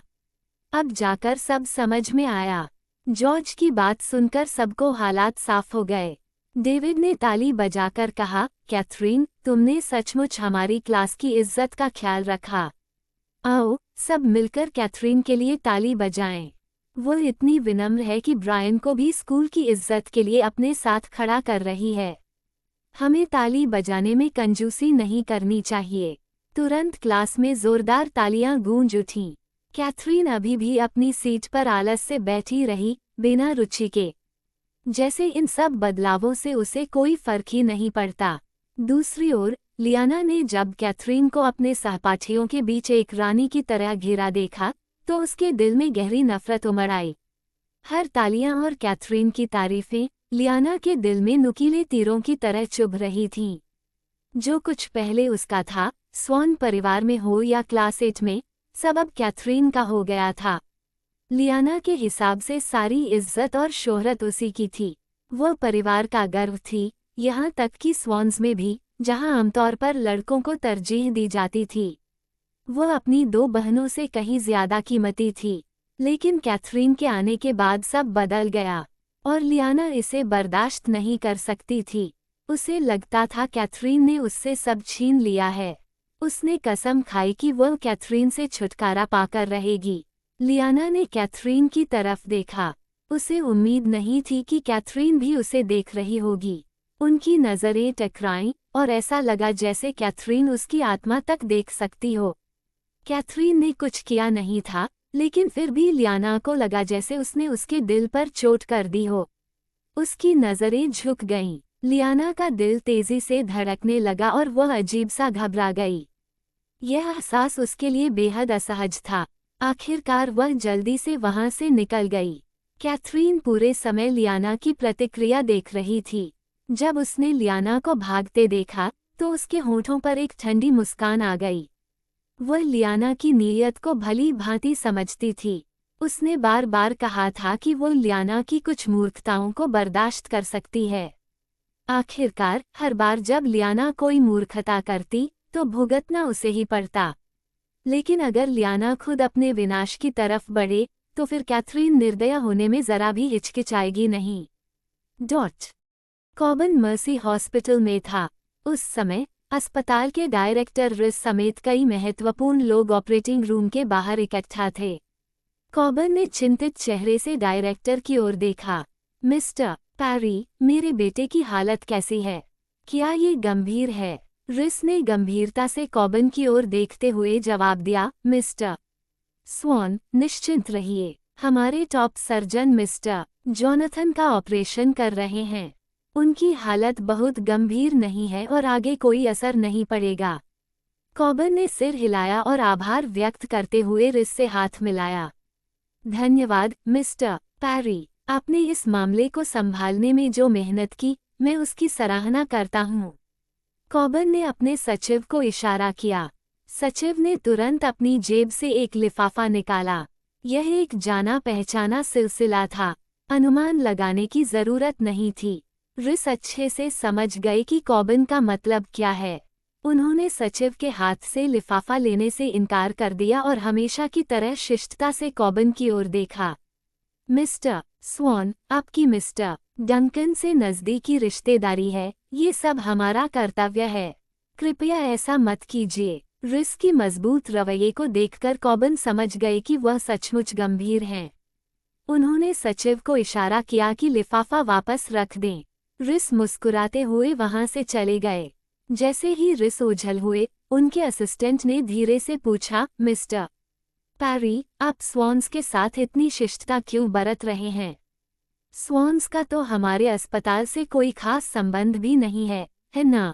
अब जाकर सब समझ में आया। जॉर्ज की बात सुनकर सबको हालात साफ हो गए। डेविड ने ताली बजाकर कहा, कैथरीन, तुमने सचमुच हमारी क्लास की इज्जत का ख्याल रखा। आओ, सब मिलकर कैथरीन के लिए ताली बजाएं। वो इतनी विनम्र है कि ब्रायन को भी स्कूल की इज्जत के लिए अपने साथ खड़ा कर रही है। हमें ताली बजाने में कंजूसी नहीं करनी चाहिए। तुरंत क्लास में जोरदार तालियां गूंज उठीं। कैथरीन अभी भी अपनी सीट पर आलस से बैठी रही, बिना रुचि के, जैसे इन सब बदलावों से उसे कोई फर्क ही नहीं पड़ता। दूसरी ओर लियाना ने जब कैथरीन को अपने सहपाठियों के बीच एक रानी की तरह घेरा देखा तो उसके दिल में गहरी नफरत उमड़ आई। हर तालियां और कैथरीन की तारीफें लियाना के दिल में नुकीले तीरों की तरह चुभ रही थीं। जो कुछ पहले उसका था, स्वॉन परिवार में हो या क्लास 8 में, सब अब कैथरीन का हो गया था। लियाना के हिसाब से सारी इज्जत और शोहरत उसी की थी। वह परिवार का गर्व थी, यहाँ तक कि स्वॉन्स में भी, जहाँ आमतौर पर लड़कों को तरजीह दी जाती थी। वह अपनी 2 बहनों से कहीं ज्यादा कीमती थी। लेकिन कैथरीन के आने के बाद सब बदल गया और लियाना इसे बर्दाश्त नहीं कर सकती थी। उसे लगता था कैथरीन ने उससे सब छीन लिया है। उसने कसम खाई कि वह कैथरीन से छुटकारा पाकर रहेगी। लियाना ने कैथरीन की तरफ देखा। उसे उम्मीद नहीं थी कि कैथरीन भी उसे देख रही होगी। उनकी नज़रें टकराईं और ऐसा लगा जैसे कैथरीन उसकी आत्मा तक देख सकती हो। कैथरीन ने कुछ किया नहीं था, लेकिन फिर भी लियाना को लगा जैसे उसने उसके दिल पर चोट कर दी हो। उसकी नज़रें झुक गईं। लियाना का दिल तेजी से धड़कने लगा और वह अजीब सा घबरा गई। यह एहसास उसके लिए बेहद असहज था। आखिरकार वह जल्दी से वहां से निकल गई। कैथरीन पूरे समय लियाना की प्रतिक्रिया देख रही थी। जब उसने लियाना को भागते देखा तो उसके होठों पर एक ठंडी मुस्कान आ गई। वह लियाना की नीयत को भली भांति समझती थी। उसने बार बार कहा था कि वो लियाना की कुछ मूर्खताओं को बर्दाश्त कर सकती है। आखिरकार हर बार जब लियाना कोई मूर्खता करती तो भुगतना उसे ही पड़ता। लेकिन अगर लियाना खुद अपने विनाश की तरफ बढ़े तो फिर कैथरीन निर्दया होने में जरा भी हिचकिचाएगी नहीं। कॉबन मर्सी हॉस्पिटल में था। उस समय अस्पताल के डायरेक्टर रिस समेत कई महत्वपूर्ण लोग ऑपरेटिंग रूम के बाहर इकट्ठा थे। कॉबन ने चिंतित चेहरे से डायरेक्टर की ओर देखा। मिस्टर पैरी, मेरे बेटे की हालत कैसी है? क्या ये गंभीर है? रिस ने गंभीरता से कॉबन की ओर देखते हुए जवाब दिया, मिस्टर स्वॉन, निश्चिंत रहिए। हमारे टॉप सर्जन मिस्टर जोनाथन का ऑपरेशन कर रहे हैं। उनकी हालत बहुत गंभीर नहीं है और आगे कोई असर नहीं पड़ेगा। कॉबन ने सिर हिलाया और आभार व्यक्त करते हुए रिस से हाथ मिलाया। धन्यवाद मिस्टर पैरी, आपने इस मामले को संभालने में जो मेहनत की, मैं उसकी सराहना करता हूँ। कॉबन ने अपने सचिव को इशारा किया। सचिव ने तुरंत अपनी जेब से एक लिफाफा निकाला। यह एक जाना पहचाना सिलसिला था। अनुमान लगाने की जरूरत नहीं थी। रिस अच्छे से समझ गए कि कॉबन का मतलब क्या है। उन्होंने सचिव के हाथ से लिफाफा लेने से इनकार कर दिया और हमेशा की तरह शिष्टता से कॉबन की ओर देखा। मिस्टर स्वॉन, आपकी मिस्टर डंकन से नज़दीकी रिश्तेदारी है, ये सब हमारा कर्तव्य है। कृपया ऐसा मत कीजिए। रिस की मजबूत रवैये को देखकर कॉबन समझ गए कि वह सचमुच गंभीर हैं। उन्होंने सचिव को इशारा किया कि लिफाफा वापस रख दें। रिस मुस्कुराते हुए वहां से चले गए। जैसे ही रिस ओझल हुए, उनके असिस्टेंट ने धीरे से पूछा, मिस्टर पैरी, आप स्वॉन्स के साथ इतनी शिष्टता क्यों बरत रहे हैं? स्वॉन्स का तो हमारे अस्पताल से कोई खास संबंध भी नहीं है, है ना?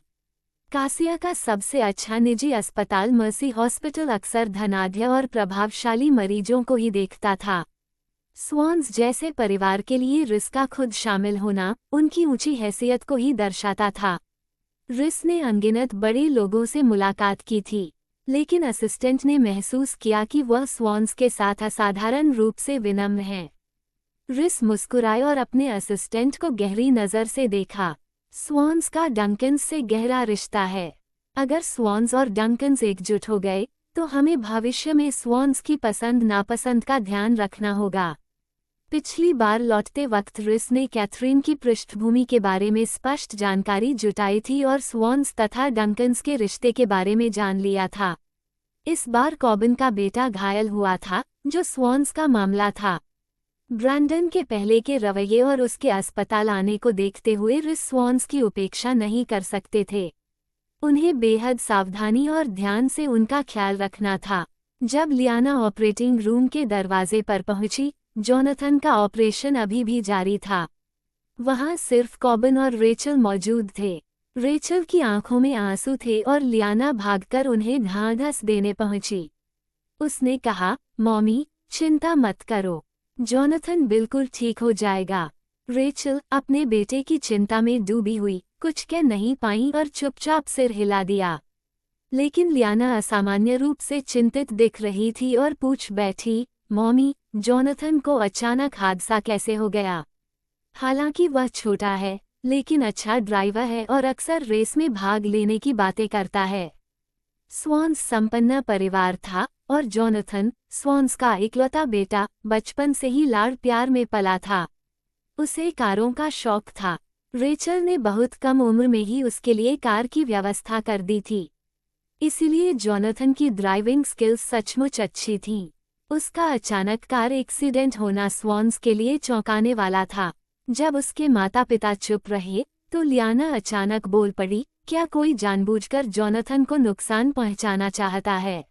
कासिया का सबसे अच्छा निजी अस्पताल मर्सी हॉस्पिटल अक्सर धनाढ्य और प्रभावशाली मरीजों को ही देखता था। स्वान्स जैसे परिवार के लिए रिस का खुद शामिल होना उनकी ऊंची हैसियत को ही दर्शाता था। रिस ने अनगिनत बड़े लोगों से मुलाकात की थी, लेकिन असिस्टेंट ने महसूस किया कि वह स्वान्स के साथ असाधारण रूप से विनम्र हैं। रिस मुस्कुराए और अपने असिस्टेंट को गहरी नज़र से देखा। स्वान्स का डंकन्स से गहरा रिश्ता है। अगर स्वान्स और डंकन्स एकजुट हो गए तो हमें भविष्य में स्वान्स की पसंद नापसंद का ध्यान रखना होगा। पिछली बार लौटते वक्त रिस ने कैथरीन की पृष्ठभूमि के बारे में स्पष्ट जानकारी जुटाई थी और स्वान्स तथा डंकन्स के रिश्ते के बारे में जान लिया था। इस बार कॉबिन का बेटा घायल हुआ था, जो स्वान्स का मामला था। ब्रैंडन के पहले के रवैये और उसके अस्पताल आने को देखते हुए रिस स्वान्स की उपेक्षा नहीं कर सकते थे। उन्हें बेहद सावधानी और ध्यान से उनका ख्याल रखना था। जब लियाना ऑपरेटिंग रूम के दरवाजे पर पहुंची, जोनाथन का ऑपरेशन अभी भी जारी था। वहां सिर्फ कॉबिन और रेचल मौजूद थे। रेचल की आंखों में आंसू थे और लियाना भागकर उन्हें ढांढस देने पहुंची। उसने कहा, मॉमी, चिंता मत करो, जोनाथन बिल्कुल ठीक हो जाएगा। रेचल अपने बेटे की चिंता में डूबी हुई कुछ कह नहीं पाई और चुपचाप सिर हिला दिया। लेकिन लियाना असामान्य रूप से चिंतित दिख रही थी और पूछ बैठी, मॉमी, जोनाथन को अचानक हादसा कैसे हो गया? हालांकि वह छोटा है, लेकिन अच्छा ड्राइवर है और अक्सर रेस में भाग लेने की बातें करता है। स्वान्स संपन्न परिवार था और जोनाथन, स्वान्स का इकलौता बेटा, बचपन से ही लाड़ प्यार में पला था। उसे कारों का शौक था। रेचल ने बहुत कम उम्र में ही उसके लिए कार की व्यवस्था कर दी थी। इसीलिए जोनाथन की ड्राइविंग स्किल्स सचमुच अच्छी थीं। उसका अचानक कार एक्सीडेंट होना स्वान्स के लिए चौंकाने वाला था। जब उसके माता पिता चुप रहे तो लियाना अचानक बोल पड़ी, क्या कोई जानबूझकर जोनाथन को नुकसान पहुंचाना चाहता है?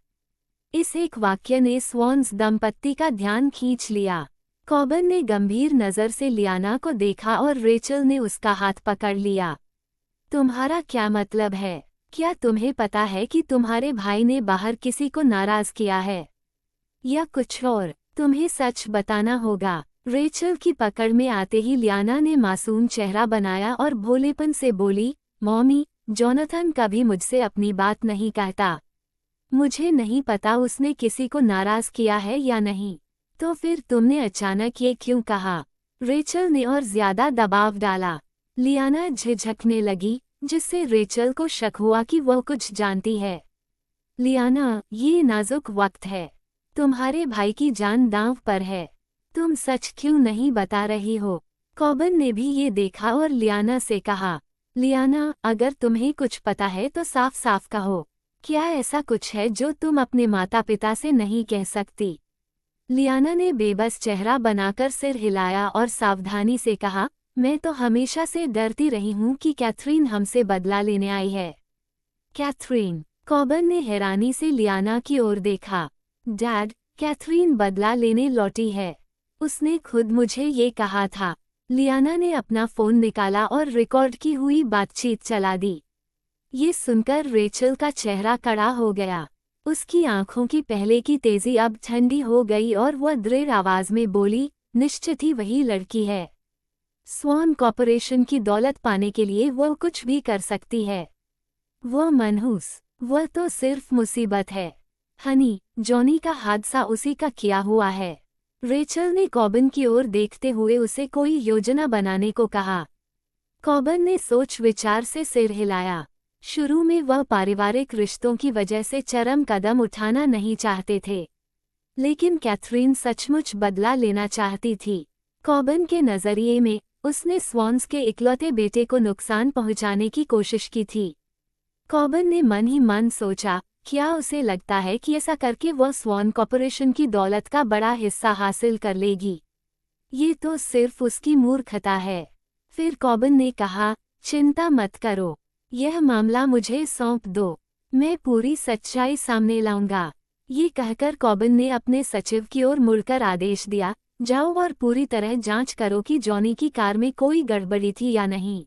इस एक वाक्य ने स्वान्स दंपत्ति का ध्यान खींच लिया। कॉबिन ने गंभीर नज़र से लियाना को देखा और रेचल ने उसका हाथ पकड़ लिया। तुम्हारा क्या मतलब है? क्या तुम्हें पता है कि तुम्हारे भाई ने बाहर किसी को नाराज किया है या कुछ और? तुम्हें सच बताना होगा। रेचल की पकड़ में आते ही लियाना ने मासूम चेहरा बनाया और भोलेपन से बोली, मॉमी, जोनाथन कभी मुझसे अपनी बात नहीं कहता। मुझे नहीं पता उसने किसी को नाराज किया है या नहीं। तो फिर तुमने अचानक ये क्यों कहा? रेचल ने और ज्यादा दबाव डाला। लियाना झिझकने लगी, जिससे रेचल को शक हुआ कि वह कुछ जानती है। लियाना, ये नाजुक वक्त है। तुम्हारे भाई की जान दांव पर है। तुम सच क्यों नहीं बता रही हो? कॉबिन ने भी ये देखा और लियाना से कहा, लियाना, अगर तुम्हें कुछ पता है तो साफ साफ कहो। क्या ऐसा कुछ है जो तुम अपने माता पिता से नहीं कह सकती? लियाना ने बेबस चेहरा बनाकर सिर हिलाया और सावधानी से कहा, मैं तो हमेशा से डरती रही हूँ कि कैथरीन हमसे बदला लेने आई है। कैथरीन? कॉबिन ने हैरानी से लियाना की ओर देखा। डैड, कैथरीन बदला लेने लौटी है। उसने खुद मुझे ये कहा था। लियाना ने अपना फ़ोन निकाला और रिकॉर्ड की हुई बातचीत चला दी। ये सुनकर रेचल का चेहरा कड़ा हो गया। उसकी आंखों की पहले की तेजी अब ठंडी हो गई और वह दृढ़ आवाज में बोली, निश्चित ही वही लड़की है। स्वान कॉर्पोरेशन की दौलत पाने के लिए वह कुछ भी कर सकती है। वह मनहूस, वह तो सिर्फ मुसीबत है। हनी, जॉनी का हादसा उसी का किया हुआ है। रेचल ने कॉबिन की ओर देखते हुए उसे कोई योजना बनाने को कहा। कॉबिन ने सोच विचार से सिर हिलाया। शुरू में वह पारिवारिक रिश्तों की वजह से चरम कदम उठाना नहीं चाहते थे, लेकिन कैथरीन सचमुच बदला लेना चाहती थी। कॉबिन के नज़रिए में उसने स्वान्स के इकलौते बेटे को नुकसान पहुंचाने की कोशिश की थी। कॉबिन ने मन ही मन सोचा, क्या उसे लगता है कि ऐसा करके वह स्वान कॉर्पोरेशन की दौलत का बड़ा हिस्सा हासिल कर लेगी? ये तो सिर्फ उसकी मूर्खता है। फिर कॉबिन ने कहा, चिंता मत करो, यह मामला मुझे सौंप दो, मैं पूरी सच्चाई सामने लाऊंगा। ये कहकर कॉबिन ने अपने सचिव की ओर मुड़कर आदेश दिया, जाओ और पूरी तरह जांच करो कि जॉनी की कार में कोई गड़बड़ी थी या नहीं।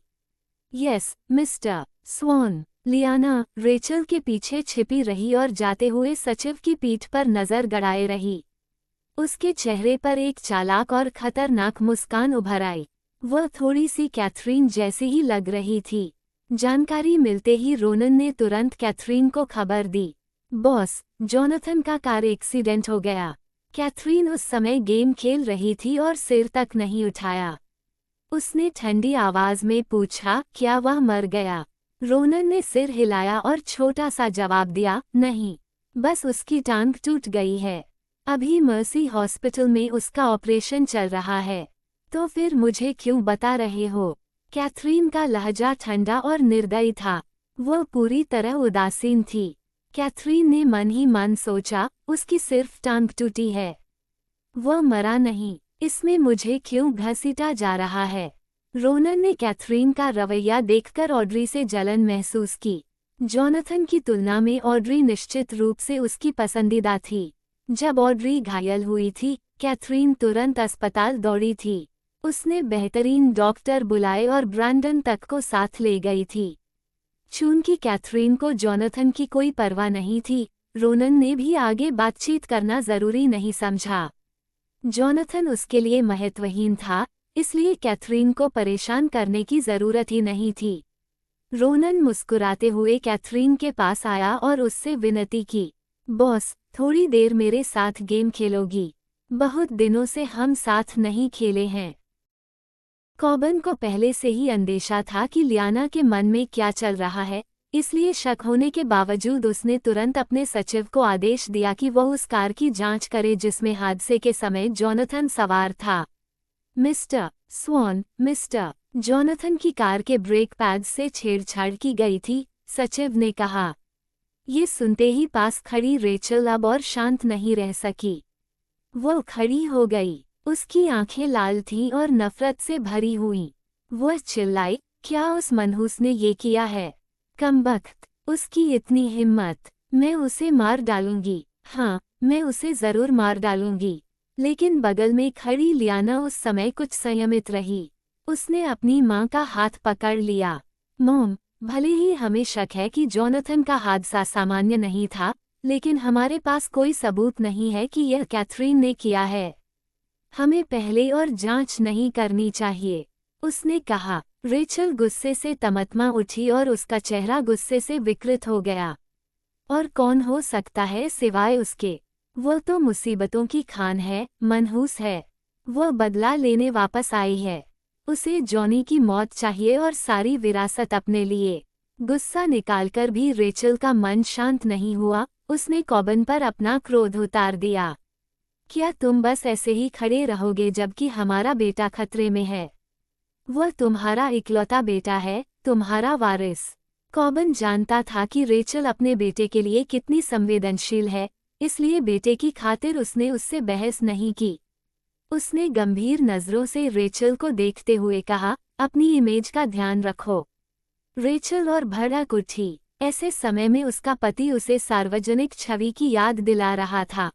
Yes, mister. स्वॉन। लियाना रेचल के पीछे छिपी रही और जाते हुए सचिव की पीठ पर नजर गड़ाए रही। उसके चेहरे पर एक चालाक और खतरनाक मुस्कान उभर आई। वह थोड़ी सी कैथरीन जैसी ही लग रही थी। जानकारी मिलते ही रोनन ने तुरंत कैथरीन को खबर दी। बॉस, जोनाथन का कार एक्सीडेंट हो गया। कैथरीन उस समय गेम खेल रही थी और सिर तक नहीं उठाया। उसने ठंडी आवाज में पूछा, क्या वह मर गया? रोनन ने सिर हिलाया और छोटा सा जवाब दिया, नहीं, बस उसकी टांग टूट गई है। अभी मर्सी हॉस्पिटल में उसका ऑपरेशन चल रहा है। तो फिर मुझे क्यों बता रहे हो? कैथरीन का लहजा ठंडा और निर्दयी था। वह पूरी तरह उदासीन थी। कैथरीन ने मन ही मन सोचा, उसकी सिर्फ टांग टूटी है, वह मरा नहीं। इसमें मुझे क्यों घसीटा जा रहा है? रोनन ने कैथरीन का रवैया देखकर ऑड्री से जलन महसूस की। जोनाथन की तुलना में ऑड्री निश्चित रूप से उसकी पसंदीदा थी। जब ऑड्री घायल हुई थी, कैथरीन तुरंत अस्पताल दौड़ी थी। उसने बेहतरीन डॉक्टर बुलाए और ब्रैंडन तक को साथ ले गई थी। चूंकि कैथरीन को जोनाथन की कोई परवाह नहीं थी, रोनन ने भी आगे बातचीत करना जरूरी नहीं समझा। जोनाथन उसके लिए महत्वहीन था, इसलिए कैथरीन को परेशान करने की जरूरत ही नहीं थी। रोनन मुस्कुराते हुए कैथरीन के पास आया और उससे विनती की, बॉस, थोड़ी देर मेरे साथ गेम खेलोगी? बहुत दिनों से हम साथ नहीं खेले हैं। कॉबन को पहले से ही अंदेशा था कि लियाना के मन में क्या चल रहा है, इसलिए शक होने के बावजूद उसने तुरंत अपने सचिव को आदेश दिया कि वह उस कार की जांच करे जिसमें हादसे के समय जोनाथन सवार था। मिस्टर स्वॉन, मिस्टर जोनाथन की कार के ब्रेक पैड से छेड़छाड़ की गई थी, सचिव ने कहा। ये सुनते ही पास खड़ी रेचल अब और शांत नहीं रह सकी। वह खड़ी हो गई। उसकी आंखें लाल थीं और नफरत से भरी हुईं। वह चिल्लाई, क्या उस मनहूस ने ये किया है? कमबख्त, उसकी इतनी हिम्मत! मैं उसे मार डालूंगी। हाँ, मैं उसे जरूर मार डालूंगी। लेकिन बगल में खड़ी लियाना उस समय कुछ संयमित रही। उसने अपनी माँ का हाथ पकड़ लिया। मॉम, भले ही हमें शक है कि जोनाथन का हादसा सामान्य नहीं था, लेकिन हमारे पास कोई सबूत नहीं है कि यह कैथरीन ने किया है। हमें पहले और जांच नहीं करनी चाहिए, उसने कहा। रेचल गुस्से से तमतमा उठी और उसका चेहरा गुस्से से विकृत हो गया। और कौन हो सकता है सिवाय उसके? वह तो मुसीबतों की खान है, मनहूस है। वह बदला लेने वापस आई है। उसे जॉनी की मौत चाहिए और सारी विरासत अपने लिए। गुस्सा निकालकर भी रेचल का मन शांत नहीं हुआ। उसने कॉबन पर अपना क्रोध उतार दिया। क्या तुम बस ऐसे ही खड़े रहोगे जबकि हमारा बेटा खतरे में है? वह तुम्हारा इकलौता बेटा है, तुम्हारा वारिस। कॉबन जानता था कि रेचल अपने बेटे के लिए कितनी संवेदनशील है, इसलिए बेटे की खातिर उसने उससे बहस नहीं की। उसने गंभीर नजरों से रेचल को देखते हुए कहा, अपनी इमेज का ध्यान रखो। रेचल और भड़क उठी। ऐसे समय में उसका पति उसे सार्वजनिक छवि की याद दिला रहा था।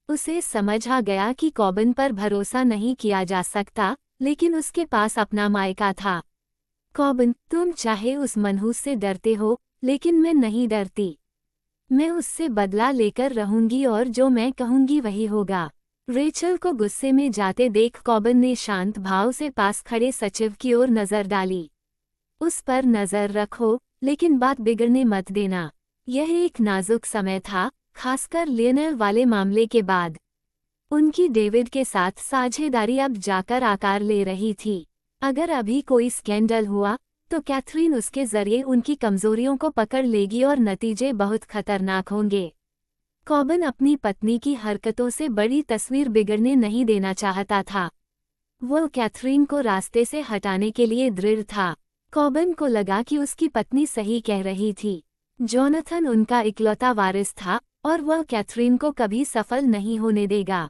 उसे समझ आ गया कि कॉबन पर भरोसा नहीं किया जा सकता, लेकिन उसके पास अपना मायका था। कॉबन, तुम चाहे उस मनहूस से डरते हो, लेकिन मैं नहीं डरती। मैं उससे बदला लेकर रहूंगी और जो मैं कहूंगी वही होगा। रेचल को गुस्से में जाते देख कॉबन ने शांत भाव से पास खड़े सचिव की ओर नजर डाली। उस पर नजर रखो, लेकिन बात बिगड़ने मत देना। यह एक नाजुक समय था, खासकर लियोनेल वाले मामले के बाद। उनकी डेविड के साथ साझेदारी अब जाकर आकार ले रही थी। अगर अभी कोई स्कैंडल हुआ, तो कैथरीन उसके जरिए उनकी कमजोरियों को पकड़ लेगी और नतीजे बहुत खतरनाक होंगे। कॉबन अपनी पत्नी की हरकतों से बड़ी तस्वीर बिगड़ने नहीं देना चाहता था। वह कैथरीन को रास्ते से हटाने के लिए दृढ़ था। कॉबन को लगा कि उसकी पत्नी सही कह रही थी। जोनाथन उनका इकलौता वारिस था और वह कैथरीन को कभी सफल नहीं होने देगा।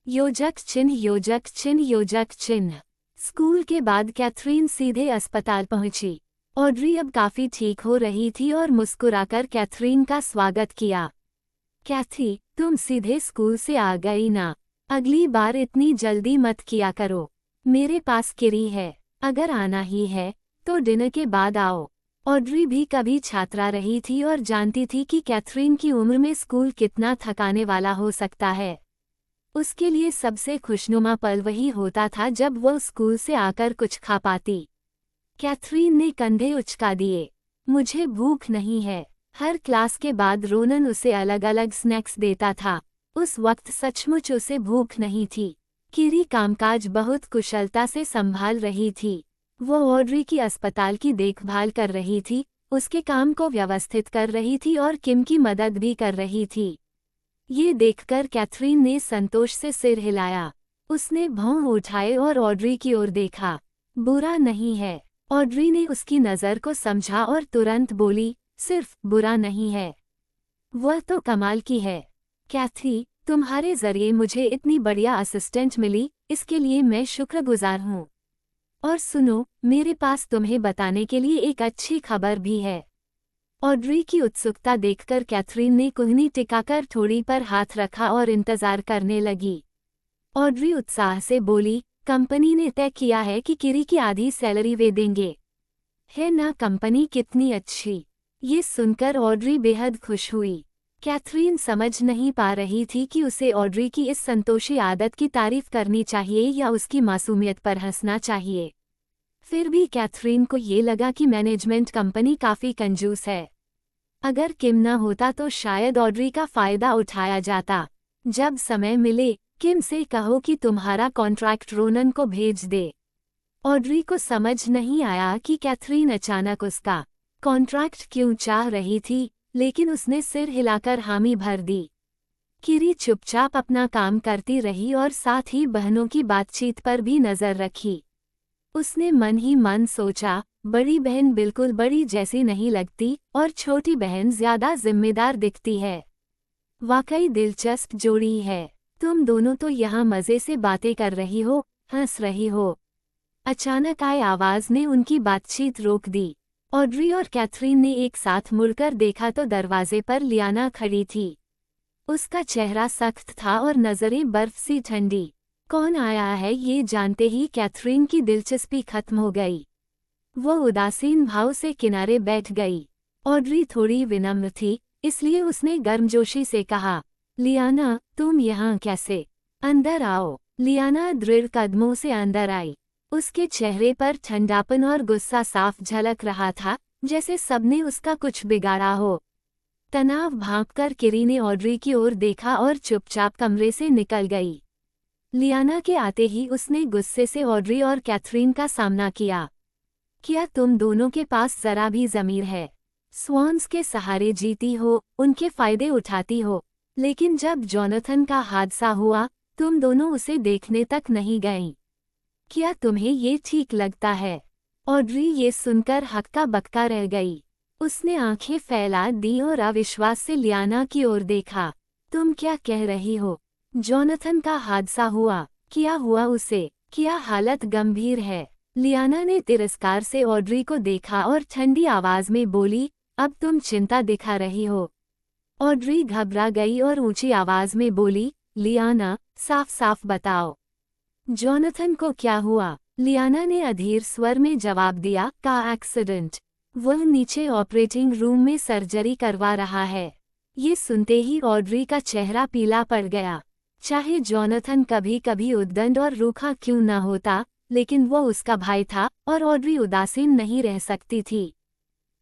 योजक चिन्ह, योजक चिन्ह, योजक चिन्ह। स्कूल के बाद कैथरीन सीधे अस्पताल पहुंची। ऑड्री अब काफी ठीक हो रही थी और मुस्कुराकर कैथरीन का स्वागत किया। कैथी, तुम सीधे स्कूल से आ गई ना? अगली बार इतनी जल्दी मत किया करो। मेरे पास किरी है। अगर आना ही है तो डिनर के बाद आओ। ऑड्री भी कभी छात्रा रही थी और जानती थी कि कैथरीन की उम्र में स्कूल कितना थकाने वाला हो सकता है। उसके लिए सबसे खुशनुमा पल वही होता था जब वो स्कूल से आकर कुछ खा पाती। कैथरीन ने कंधे उचका दिए। मुझे भूख नहीं है। हर क्लास के बाद रोनन उसे अलग अलग स्नैक्स देता था। उस वक्त सचमुच उसे भूख नहीं थी। किरी कामकाज बहुत कुशलता से संभाल रही थी। वो ऑड्री की अस्पताल की देखभाल कर रही थी, उसके काम को व्यवस्थित कर रही थी और किम की मदद भी कर रही थी। ये देखकर कैथरीन ने संतोष से सिर हिलाया। उसने भौं उठाए और ऑड्री की ओर देखा। बुरा नहीं है। ऑड्री ने उसकी नज़र को समझा और तुरंत बोली, सिर्फ बुरा नहीं है, वह तो कमाल की है। कैथी, तुम्हारे जरिए मुझे इतनी बढ़िया असिस्टेंट मिली, इसके लिए मैं शुक्रगुजार हूँ। और सुनो, मेरे पास तुम्हें बताने के लिए एक अच्छी खबर भी है। ऑड्री की उत्सुकता देखकर कैथरीन ने कुहनी टिकाकर ठोड़ी पर हाथ रखा और इंतजार करने लगी। ऑड्री उत्साह से बोली, कंपनी ने तय किया है कि किरी की आधी सैलरी वे देंगे। है ना कंपनी कितनी अच्छी। ये सुनकर ऑड्री बेहद खुश हुई। कैथरीन समझ नहीं पा रही थी कि उसे ऑड्री की इस संतोषी आदत की तारीफ करनी चाहिए या उसकी मासूमियत पर हंसना चाहिए। फिर भी कैथरीन को ये लगा कि मैनेजमेंट कंपनी काफ़ी कंजूस है। अगर किम न होता तो शायद ऑड्री का फ़ायदा उठाया जाता। जब समय मिले, किम से कहो कि तुम्हारा कॉन्ट्रैक्ट रोनन को भेज दे। ऑड्री को समझ नहीं आया कि कैथरीन अचानक उसका कॉन्ट्रैक्ट क्यों चाह रही थी, लेकिन उसने सिर हिलाकर हामी भर दी। किरी चुपचाप अपना काम करती रही और साथ ही बहनों की बातचीत पर भी नज़र रखी। उसने मन ही मन सोचा, बड़ी बहन बिल्कुल बड़ी जैसी नहीं लगती और छोटी बहन ज्यादा जिम्मेदार दिखती है। वाकई दिलचस्प जोड़ी है। तुम दोनों तो यहाँ मज़े से बातें कर रही हो, हंस रही हो। अचानक आई आवाज़ ने उनकी बातचीत रोक दी। ऑड्री और कैथरीन ने एक साथ मुड़कर देखा तो दरवाजे पर लियाना खड़ी थी। उसका चेहरा सख्त था और नज़रें बर्फ सी ठंडी। कौन आया है ये जानते ही कैथरीन की दिलचस्पी खत्म हो गई। वो उदासीन भाव से किनारे बैठ गई। ऑड्री थोड़ी विनम्र थी, इसलिए उसने गर्मजोशी से कहा, लियाना, तुम यहाँ कैसे? अंदर आओ। लियाना दृढ़ कदमों से अंदर आई। उसके चेहरे पर ठंडापन और गुस्सा साफ झलक रहा था, जैसे सबने उसका कुछ बिगाड़ा हो। तनाव भांपकर किरी ने ऑड्री की ओर देखा और चुपचाप कमरे से निकल गई। लियाना के आते ही उसने गुस्से से ऑड्री और कैथरीन का सामना किया। क्या तुम दोनों के पास जरा भी ज़मीर है? स्वान्स के सहारे जीती हो, उनके फायदे उठाती हो, लेकिन जब जोनाथन का हादसा हुआ, तुम दोनों उसे देखने तक नहीं गईं। क्या तुम्हें ये ठीक लगता है? ऑड्री ये सुनकर हक्का बक्का रह गई। उसने आंखें फैला दी और अविश्वास से लियाना की ओर देखा। तुम क्या कह रही हो? जोनाथन का हादसा हुआ? क्या हुआ उसे? क्या हालत गंभीर है? लियाना ने तिरस्कार से ऑड्री को देखा और ठंडी आवाज में बोली, अब तुम चिंता दिखा रही हो। ऑड्री घबरा गई और ऊंची आवाज में बोली, लियाना, साफ साफ बताओ, जोनाथन को क्या हुआ? लियाना ने अधीर स्वर में जवाब दिया, का एक्सीडेंट। वह नीचे ऑपरेटिंग रूम में सर्जरी करवा रहा है। ये सुनते ही ऑड्री का चेहरा पीला पड़ गया। चाहे जोनाथन कभी कभी उद्दंड और रूखा क्यों न होता, लेकिन वो उसका भाई था और ऑड्री उदासीन नहीं रह सकती थी।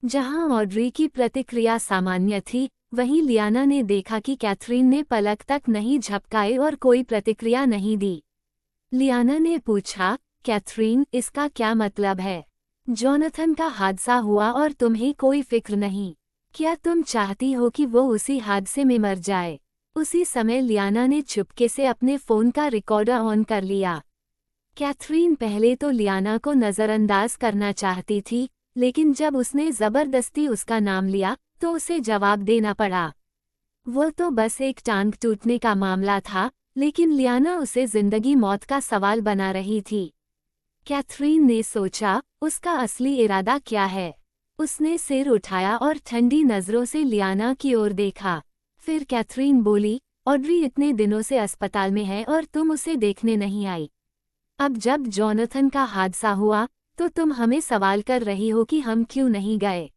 जहां ऑड्री की प्रतिक्रिया सामान्य थी, वहीं लियाना ने देखा कि कैथरीन ने पलक तक नहीं झपकाए और कोई प्रतिक्रिया नहीं दी। लियाना ने पूछा, कैथरीन, इसका क्या मतलब है? जोनाथन का हादसा हुआ और तुम्हें कोई फिक्र नहीं। क्या तुम चाहती हो कि वो उसी हादसे में मर जाए? उसी समय लियाना ने चुपके से अपने फ़ोन का रिकॉर्डर ऑन कर लिया। कैथरीन पहले तो लियाना को नज़रअंदाज करना चाहती थी, लेकिन जब उसने ज़बरदस्ती उसका नाम लिया, तो उसे जवाब देना पड़ा। वो तो बस एक टांग टूटने का मामला था, लेकिन लियाना उसे जिंदगी मौत का सवाल बना रही थी। कैथरीन ने सोचा, उसका असली इरादा क्या है? उसने सिर उठाया और ठंडी नज़रों से लियाना की ओर देखा। फिर कैथरीन बोली, ऑड्री इतने दिनों से अस्पताल में है और तुम उसे देखने नहीं आई। अब जब जोनाथन का हादसा हुआ, तो तुम हमें सवाल कर रही हो कि हम क्यों नहीं गए।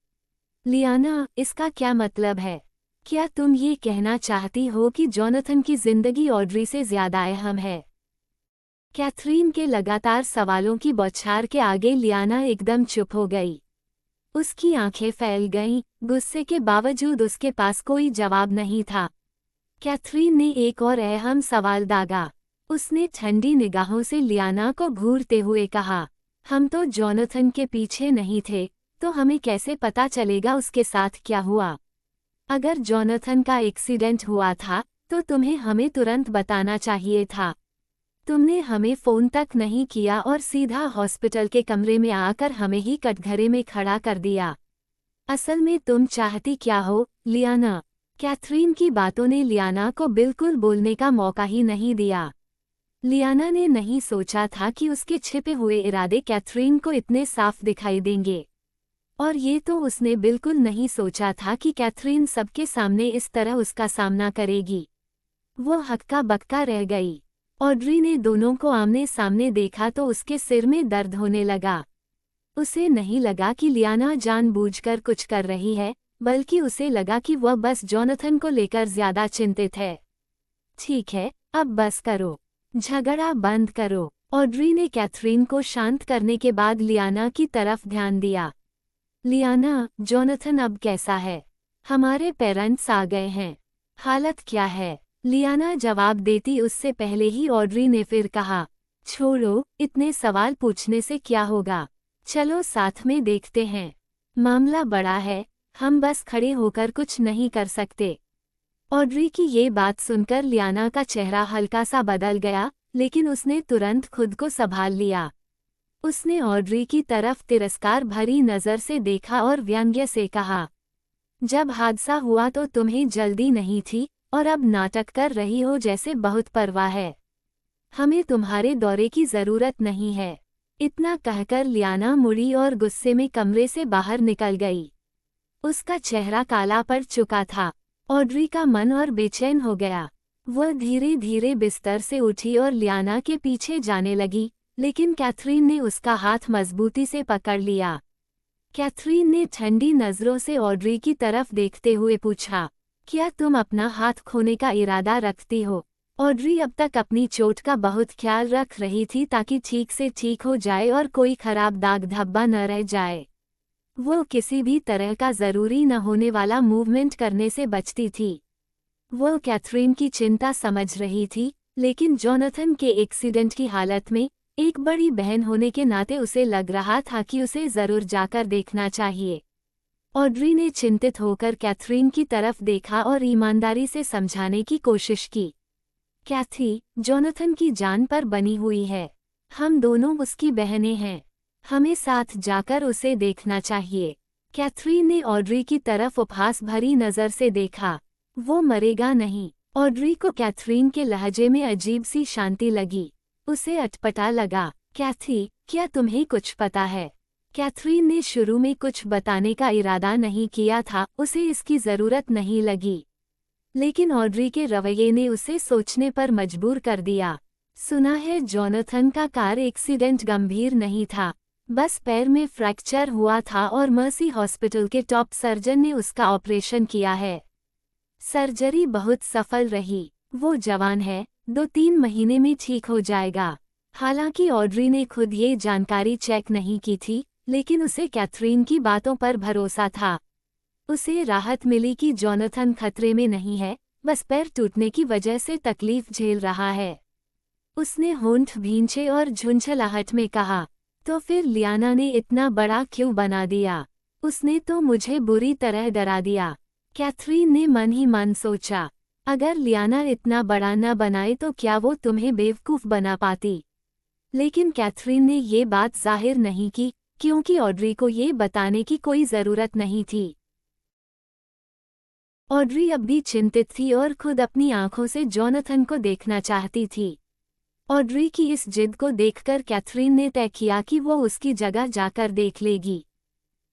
लियाना, इसका क्या मतलब है? क्या तुम ये कहना चाहती हो कि जोनाथन की जिंदगी ऑड्री से ज्यादा अहम है? कैथरीन के लगातार सवालों की बौछार के आगे लियाना एकदम चुप हो गई। उसकी आंखें फैल गईं, गुस्से के बावजूद उसके पास कोई जवाब नहीं था। कैथरीन ने एक और अहम सवाल दागा। उसने ठंडी निगाहों से लियाना को घूरते हुए कहा, हम तो जोनाथन के पीछे नहीं थे, तो हमें कैसे पता चलेगा उसके साथ क्या हुआ? अगर जोनाथन का एक्सीडेंट हुआ था, तो तुम्हें हमें तुरंत बताना चाहिए था। तुमने हमें फ़ोन तक नहीं किया और सीधा हॉस्पिटल के कमरे में आकर हमें ही कटघरे में खड़ा कर दिया। असल में तुम चाहती क्या हो, लियाना? कैथरीन की बातों ने लियाना को बिल्कुल बोलने का मौका ही नहीं दिया। लियाना ने नहीं सोचा था कि उसके छिपे हुए इरादे कैथरीन को इतने साफ दिखाई देंगे। और ये तो उसने बिल्कुल नहीं सोचा था कि कैथरीन सबके सामने इस तरह उसका सामना करेगी। वो हक्का बक्का रह गई। ऑड्री ने दोनों को आमने सामने देखा तो उसके सिर में दर्द होने लगा। उसे नहीं लगा कि लियाना जानबूझकर कुछ कर रही है, बल्कि उसे लगा कि वह बस जोनाथन को लेकर ज्यादा चिंतित है। ठीक है, अब बस करो, झगड़ा बंद करो। ऑड्री ने कैथरीन को शांत करने के बाद लियाना की तरफ ध्यान दिया। लियाना, जोनाथन अब कैसा है? हमारे पेरेंट्स आ गए हैं। हालत क्या है? लियाना जवाब देती उससे पहले ही ऑड्री ने फिर कहा, छोड़ो, इतने सवाल पूछने से क्या होगा? चलो साथ में देखते हैं। मामला बड़ा है, हम बस खड़े होकर कुछ नहीं कर सकते। ऑड्री की ये बात सुनकर लियाना का चेहरा हल्का सा बदल गया, लेकिन उसने तुरंत खुद को संभाल लिया। उसने ऑड्री की तरफ तिरस्कार भरी नज़र से देखा और व्यंग्य से कहा, जब हादसा हुआ तो तुम्हें जल्दी नहीं थी, और अब नाटक कर रही हो जैसे बहुत परवाह है। हमें तुम्हारे दौरे की ज़रूरत नहीं है। इतना कहकर लियाना मुड़ी और गुस्से में कमरे से बाहर निकल गई। उसका चेहरा काला पड़ चुका था। ऑड्री का मन और बेचैन हो गया। वह धीरे धीरे बिस्तर से उठी और लियाना के पीछे जाने लगी, लेकिन कैथरीन ने उसका हाथ मजबूती से पकड़ लिया। कैथरीन ने ठंडी नज़रों से ऑड्री की तरफ देखते हुए पूछा, क्या तुम अपना हाथ खोने का इरादा रखती हो? ऑड्री अब तक अपनी चोट का बहुत ख्याल रख रही थी ताकि ठीक से ठीक हो जाए और कोई खराब दाग धब्बा न रह जाए। वो किसी भी तरह का ज़रूरी न होने वाला मूवमेंट करने से बचती थी। वो कैथरीन की चिंता समझ रही थी, लेकिन जोनाथन के एक्सीडेंट की हालत में एक बड़ी बहन होने के नाते उसे लग रहा था कि उसे ज़रूर जाकर देखना चाहिए। ऑड्री ने चिंतित होकर कैथरीन की तरफ देखा और ईमानदारी से समझाने की कोशिश की। कैथी, जोनाथन की जान पर बनी हुई है। हम दोनों उसकी बहनें हैं। हमें साथ जाकर उसे देखना चाहिए। कैथरीन ने ऑड्री की तरफ उपहास भरी नज़र से देखा। वो मरेगा नहीं। ऑड्री को कैथरीन के लहजे में अजीब सी शांति लगी। उसे अटपटा लगा। कैथी, क्या तुम्हें कुछ पता है? कैथरीन ने शुरू में कुछ बताने का इरादा नहीं किया था, उसे इसकी ज़रूरत नहीं लगी। लेकिन ऑड्री के रवैये ने उसे सोचने पर मजबूर कर दिया। सुना है जोनाथन का कार एक्सीडेंट गंभीर नहीं था, बस पैर में फ्रैक्चर हुआ था और मर्सी हॉस्पिटल के टॉप सर्जन ने उसका ऑपरेशन किया है। सर्जरी बहुत सफल रही। वो जवान है, 2-3 महीने में ठीक हो जाएगा। हालांकि ऑड्री ने खुद ये जानकारी चेक नहीं की थी, लेकिन उसे कैथरीन की बातों पर भरोसा था। उसे राहत मिली कि जोनाथन खतरे में नहीं है, बस पैर टूटने की वजह से तकलीफ झेल रहा है। उसने होंठ भींचे और झुंझलाहट में कहा, तो फिर लियाना ने इतना बड़ा क्यों बना दिया? उसने तो मुझे बुरी तरह डरा दिया। कैथरीन ने मन ही मन सोचा, अगर लियाना इतना बड़ा न बनाए तो क्या वो तुम्हें बेवकूफ़ बना पाती? लेकिन कैथरीन ने ये बात जाहिर नहीं की, क्योंकि ऑड्री को ये बताने की कोई ज़रूरत नहीं थी। ऑड्री अब भी चिंतित थी और खुद अपनी आंखों से जोनाथन को देखना चाहती थी। ऑड्री की इस जिद को देखकर कैथरीन ने तय किया कि वो उसकी जगह जाकर देख लेगी।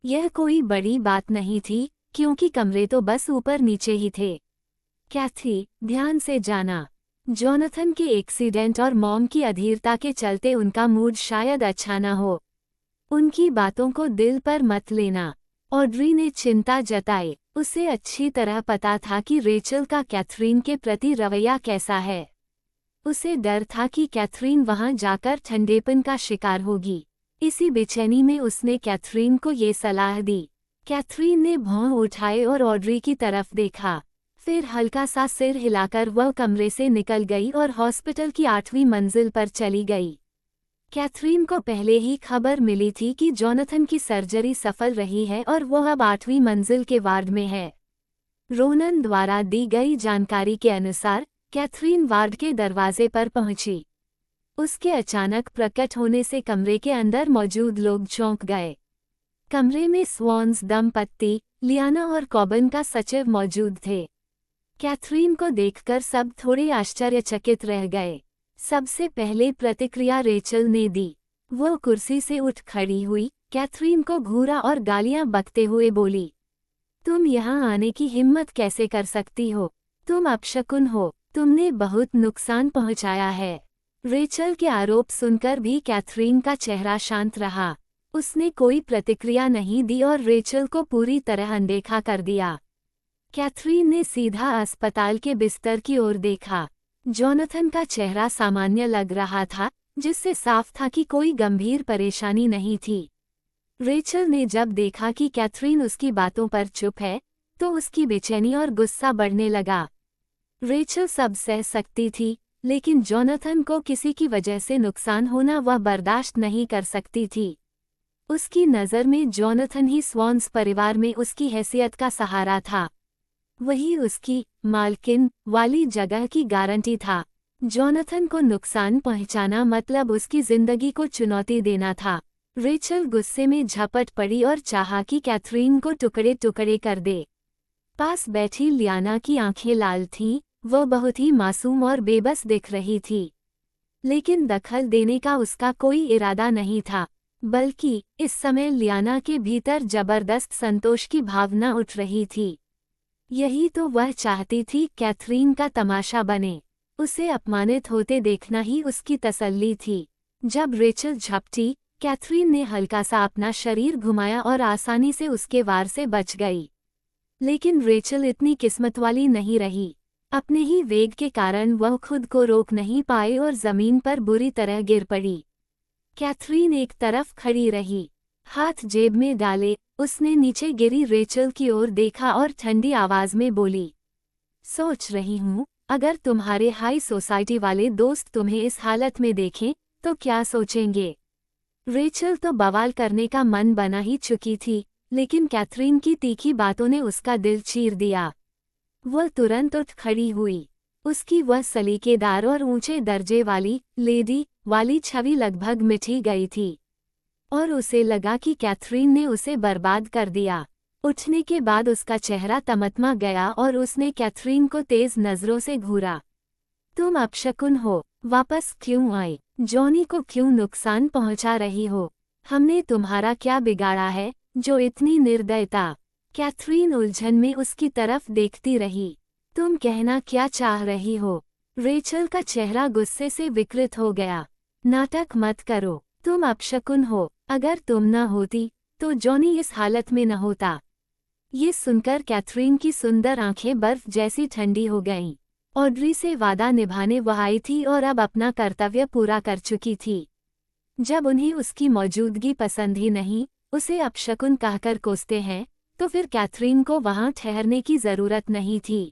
यह कोई बड़ी बात नहीं थी, क्योंकि कमरे तो बस ऊपर नीचे ही थे। कैथी, ध्यान से जाना। जोनाथन के एक्सीडेंट और मॉम की अधीरता के चलते उनका मूड शायद अच्छा न हो। उनकी बातों को दिल पर मत लेना। ऑड्री ने चिंता जताई। उसे अच्छी तरह पता था कि रेचल का कैथरीन के प्रति रवैया कैसा है। उसे डर था कि कैथरीन वहां जाकर ठंडेपन का शिकार होगी। इसी बेचैनी में उसने कैथरीन को ये सलाह दी। कैथरीन ने भौं उठाए और ऑड्री की तरफ देखा। फिर हल्का सा सिर हिलाकर वह कमरे से निकल गई और हॉस्पिटल की 8वीं मंजिल पर चली गई। कैथरीन को पहले ही खबर मिली थी कि जोनाथन की सर्जरी सफल रही है और वह अब 8वीं मंजिल के वार्ड में है। रोनन द्वारा दी गई जानकारी के अनुसार कैथरीन वार्ड के दरवाजे पर पहुंची। उसके अचानक प्रकट होने से कमरे के अंदर मौजूद लोग चौंक गए। कमरे में स्वॉन्स दंपत्ति, लियाना और कॉबन का सचिव मौजूद थे। कैथरीन को देखकर सब थोड़े आश्चर्यचकित रह गए। सबसे पहले प्रतिक्रिया रेचल ने दी। वो कुर्सी से उठ खड़ी हुई, कैथरीन को घूरा और गालियां बकते हुए बोली, तुम यहाँ आने की हिम्मत कैसे कर सकती हो? तुम अपशकुन हो, तुमने बहुत नुकसान पहुंचाया है। रेचल के आरोप सुनकर भी कैथरीन का चेहरा शांत रहा। उसने कोई प्रतिक्रिया नहीं दी और रेचल को पूरी तरह अनदेखा कर दिया। कैथरीन ने सीधा अस्पताल के बिस्तर की ओर देखा। जोनाथन का चेहरा सामान्य लग रहा था, जिससे साफ था कि कोई गंभीर परेशानी नहीं थी। रेचल ने जब देखा कि कैथरीन उसकी बातों पर चुप है, तो उसकी बेचैनी और गुस्सा बढ़ने लगा। रेचल सब सह सकती थी, लेकिन जोनाथन को किसी की वजह से नुकसान होना वह बर्दाश्त नहीं कर सकती थी। उसकी नज़र में जोनाथन ही स्वॉन्स परिवार में उसकी हैसियत का सहारा था। वही उसकी मालकिन वाली जगह की गारंटी था। जोनाथन को नुकसान पहुंचाना मतलब उसकी जिंदगी को चुनौती देना था। रेचल गुस्से में झपट पड़ी और चाहा कि कैथरीन को टुकड़े टुकड़े कर दे। पास बैठी लियाना की आंखें लाल थीं, वो बहुत ही मासूम और बेबस दिख रही थी। लेकिन दखल देने का उसका कोई इरादा नहीं था, बल्कि इस समय लियाना के भीतर जबरदस्त संतोष की भावना उठ रही थी। यही तो वह चाहती थी, कैथरीन का तमाशा बने। उसे अपमानित होते देखना ही उसकी तसल्ली थी। जब रेचल झपटी, कैथरीन ने हल्का सा अपना शरीर घुमाया और आसानी से उसके वार से बच गई। लेकिन रेचल इतनी किस्मत वाली नहीं रही। अपने ही वेग के कारण वह खुद को रोक नहीं पाई और जमीन पर बुरी तरह गिर पड़ी। कैथरीन एक तरफ खड़ी रही, हाथ जेब में डाले। उसने नीचे गिरी रेचल की ओर देखा और ठंडी आवाज में बोली, सोच रही हूँ, अगर तुम्हारे हाई सोसाइटी वाले दोस्त तुम्हें इस हालत में देखें तो क्या सोचेंगे? रेचल तो बवाल करने का मन बना ही चुकी थी, लेकिन कैथरीन की तीखी बातों ने उसका दिल चीर दिया। वह तुरंत उठ खड़ी हुई। उसकी वह सलीकेदार और ऊंचे दर्जे वाली लेडी वाली छवि लगभग मिटी गई थी, और उसे लगा कि कैथरीन ने उसे बर्बाद कर दिया। उठने के बाद उसका चेहरा तमतमा गया और उसने कैथरीन को तेज नजरों से घूरा। तुम अपशकुन हो, वापस क्यों आई? जॉनी को क्यों नुकसान पहुंचा रही हो? हमने तुम्हारा क्या बिगाड़ा है जो इतनी निर्दयता? कैथरीन उलझन में उसकी तरफ देखती रही। तुम कहना क्या चाह रही हो? रेचल का चेहरा गुस्से से विकृत हो गया। नाटक मत करो, तुम अपशकुन हो। अगर तुम न होती तो जॉनी इस हालत में न होता। ये सुनकर कैथरीन की सुंदर आंखें बर्फ जैसी ठंडी हो गईं। ऑड्री से वादा निभाने वह आई थी और अब अपना कर्तव्य पूरा कर चुकी थी। जब उन्हें उसकी मौजूदगी पसंद ही नहीं, उसे अपशकुन कहकर कोसते हैं, तो फिर कैथरीन को वहां ठहरने की जरूरत नहीं थी।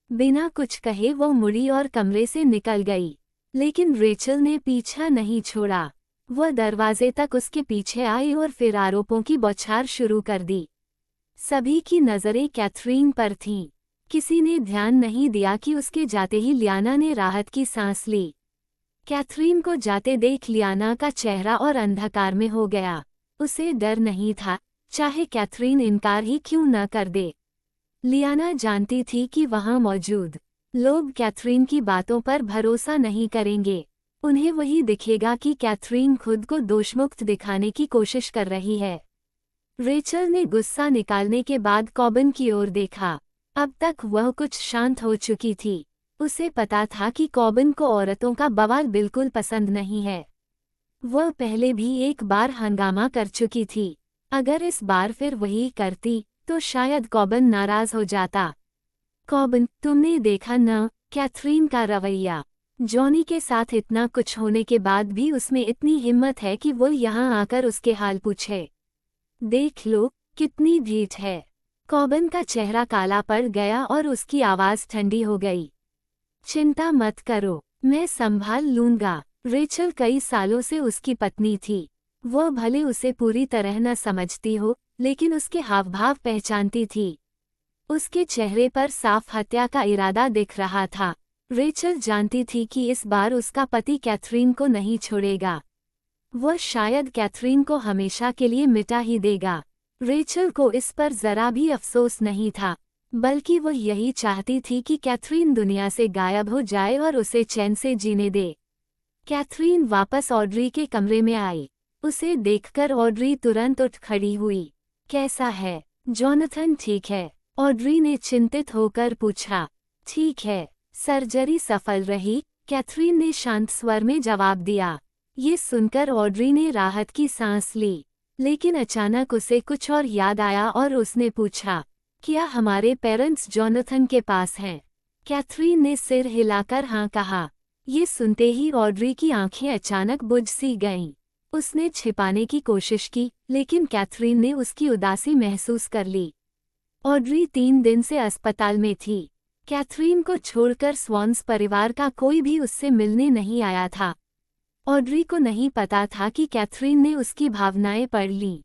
बिना कुछ कहे वो मुड़ी और कमरे से निकल गई। लेकिन रेचल ने पीछा नहीं छोड़ा। वह दरवाजे तक उसके पीछे आई और फिर आरोपों की बौछार शुरू कर दी। सभी की नज़रें कैथरीन पर थीं। किसी ने ध्यान नहीं दिया कि उसके जाते ही लियाना ने राहत की सांस ली। कैथरीन को जाते देख लियाना का चेहरा और अंधकार में हो गया। उसे डर नहीं था, चाहे कैथरीन इनकार ही क्यों न कर दे। लियाना जानती थी कि वहां मौजूद लोग कैथरीन की बातों पर भरोसा नहीं करेंगे। उन्हें वही दिखेगा कि कैथरीन खुद को दोषमुक्त दिखाने की कोशिश कर रही है। रेचल ने गुस्सा निकालने के बाद कॉबन की ओर देखा। अब तक वह कुछ शांत हो चुकी थी। उसे पता था कि कॉबन को औरतों का बवाल बिल्कुल पसंद नहीं है। वह पहले भी एक बार हंगामा कर चुकी थी। अगर इस बार फिर वही करती तो शायद कॉबन नाराज हो जाता। कॉबन, तुमने देखा न कैथरीन का रवैया। जॉनी के साथ इतना कुछ होने के बाद भी उसमें इतनी हिम्मत है कि वो यहाँ आकर उसके हाल पूछे। देख लो कितनी ढीठ है। कॉबन का चेहरा काला पड़ गया और उसकी आवाज ठंडी हो गई। चिंता मत करो, मैं संभाल लूंगा। रेचल कई सालों से उसकी पत्नी थी। वो भले उसे पूरी तरह न समझती हो, लेकिन उसके हावभाव पहचानती थी। उसके चेहरे पर साफ हत्या का इरादा दिख रहा था। रेचल जानती थी कि इस बार उसका पति कैथरीन को नहीं छोड़ेगा। वह शायद कैथरीन को हमेशा के लिए मिटा ही देगा। रेचल को इस पर जरा भी अफसोस नहीं था, बल्कि वह यही चाहती थी कि कैथरीन दुनिया से गायब हो जाए और उसे चैन से जीने दे। कैथरीन वापस ऑड्री के कमरे में आई। उसे देखकर ऑड्री तुरंत उठ खड़ी हुई। कैसा है जोनाथन? ठीक है, ऑड्री ने चिंतित होकर पूछा। ठीक है, सर्जरी सफल रही, कैथरीन ने शांत स्वर में जवाब दिया। ये सुनकर ऑड्री ने राहत की सांस ली, लेकिन अचानक उसे कुछ और याद आया और उसने पूछा, क्या हमारे पेरेंट्स जोनाथन के पास हैं? कैथरीन ने सिर हिलाकर हाँ कहा। ये सुनते ही ऑड्री की आंखें अचानक बुझ सी गईं। उसने छिपाने की कोशिश की, लेकिन कैथरीन ने उसकी उदासी महसूस कर ली। ऑड्री 3 दिन से अस्पताल में थी। कैथरीन को छोड़कर स्वॉन्स परिवार का कोई भी उससे मिलने नहीं आया था। ऑड्री को नहीं पता था कि कैथरीन ने उसकी भावनाएं पढ़ लीं।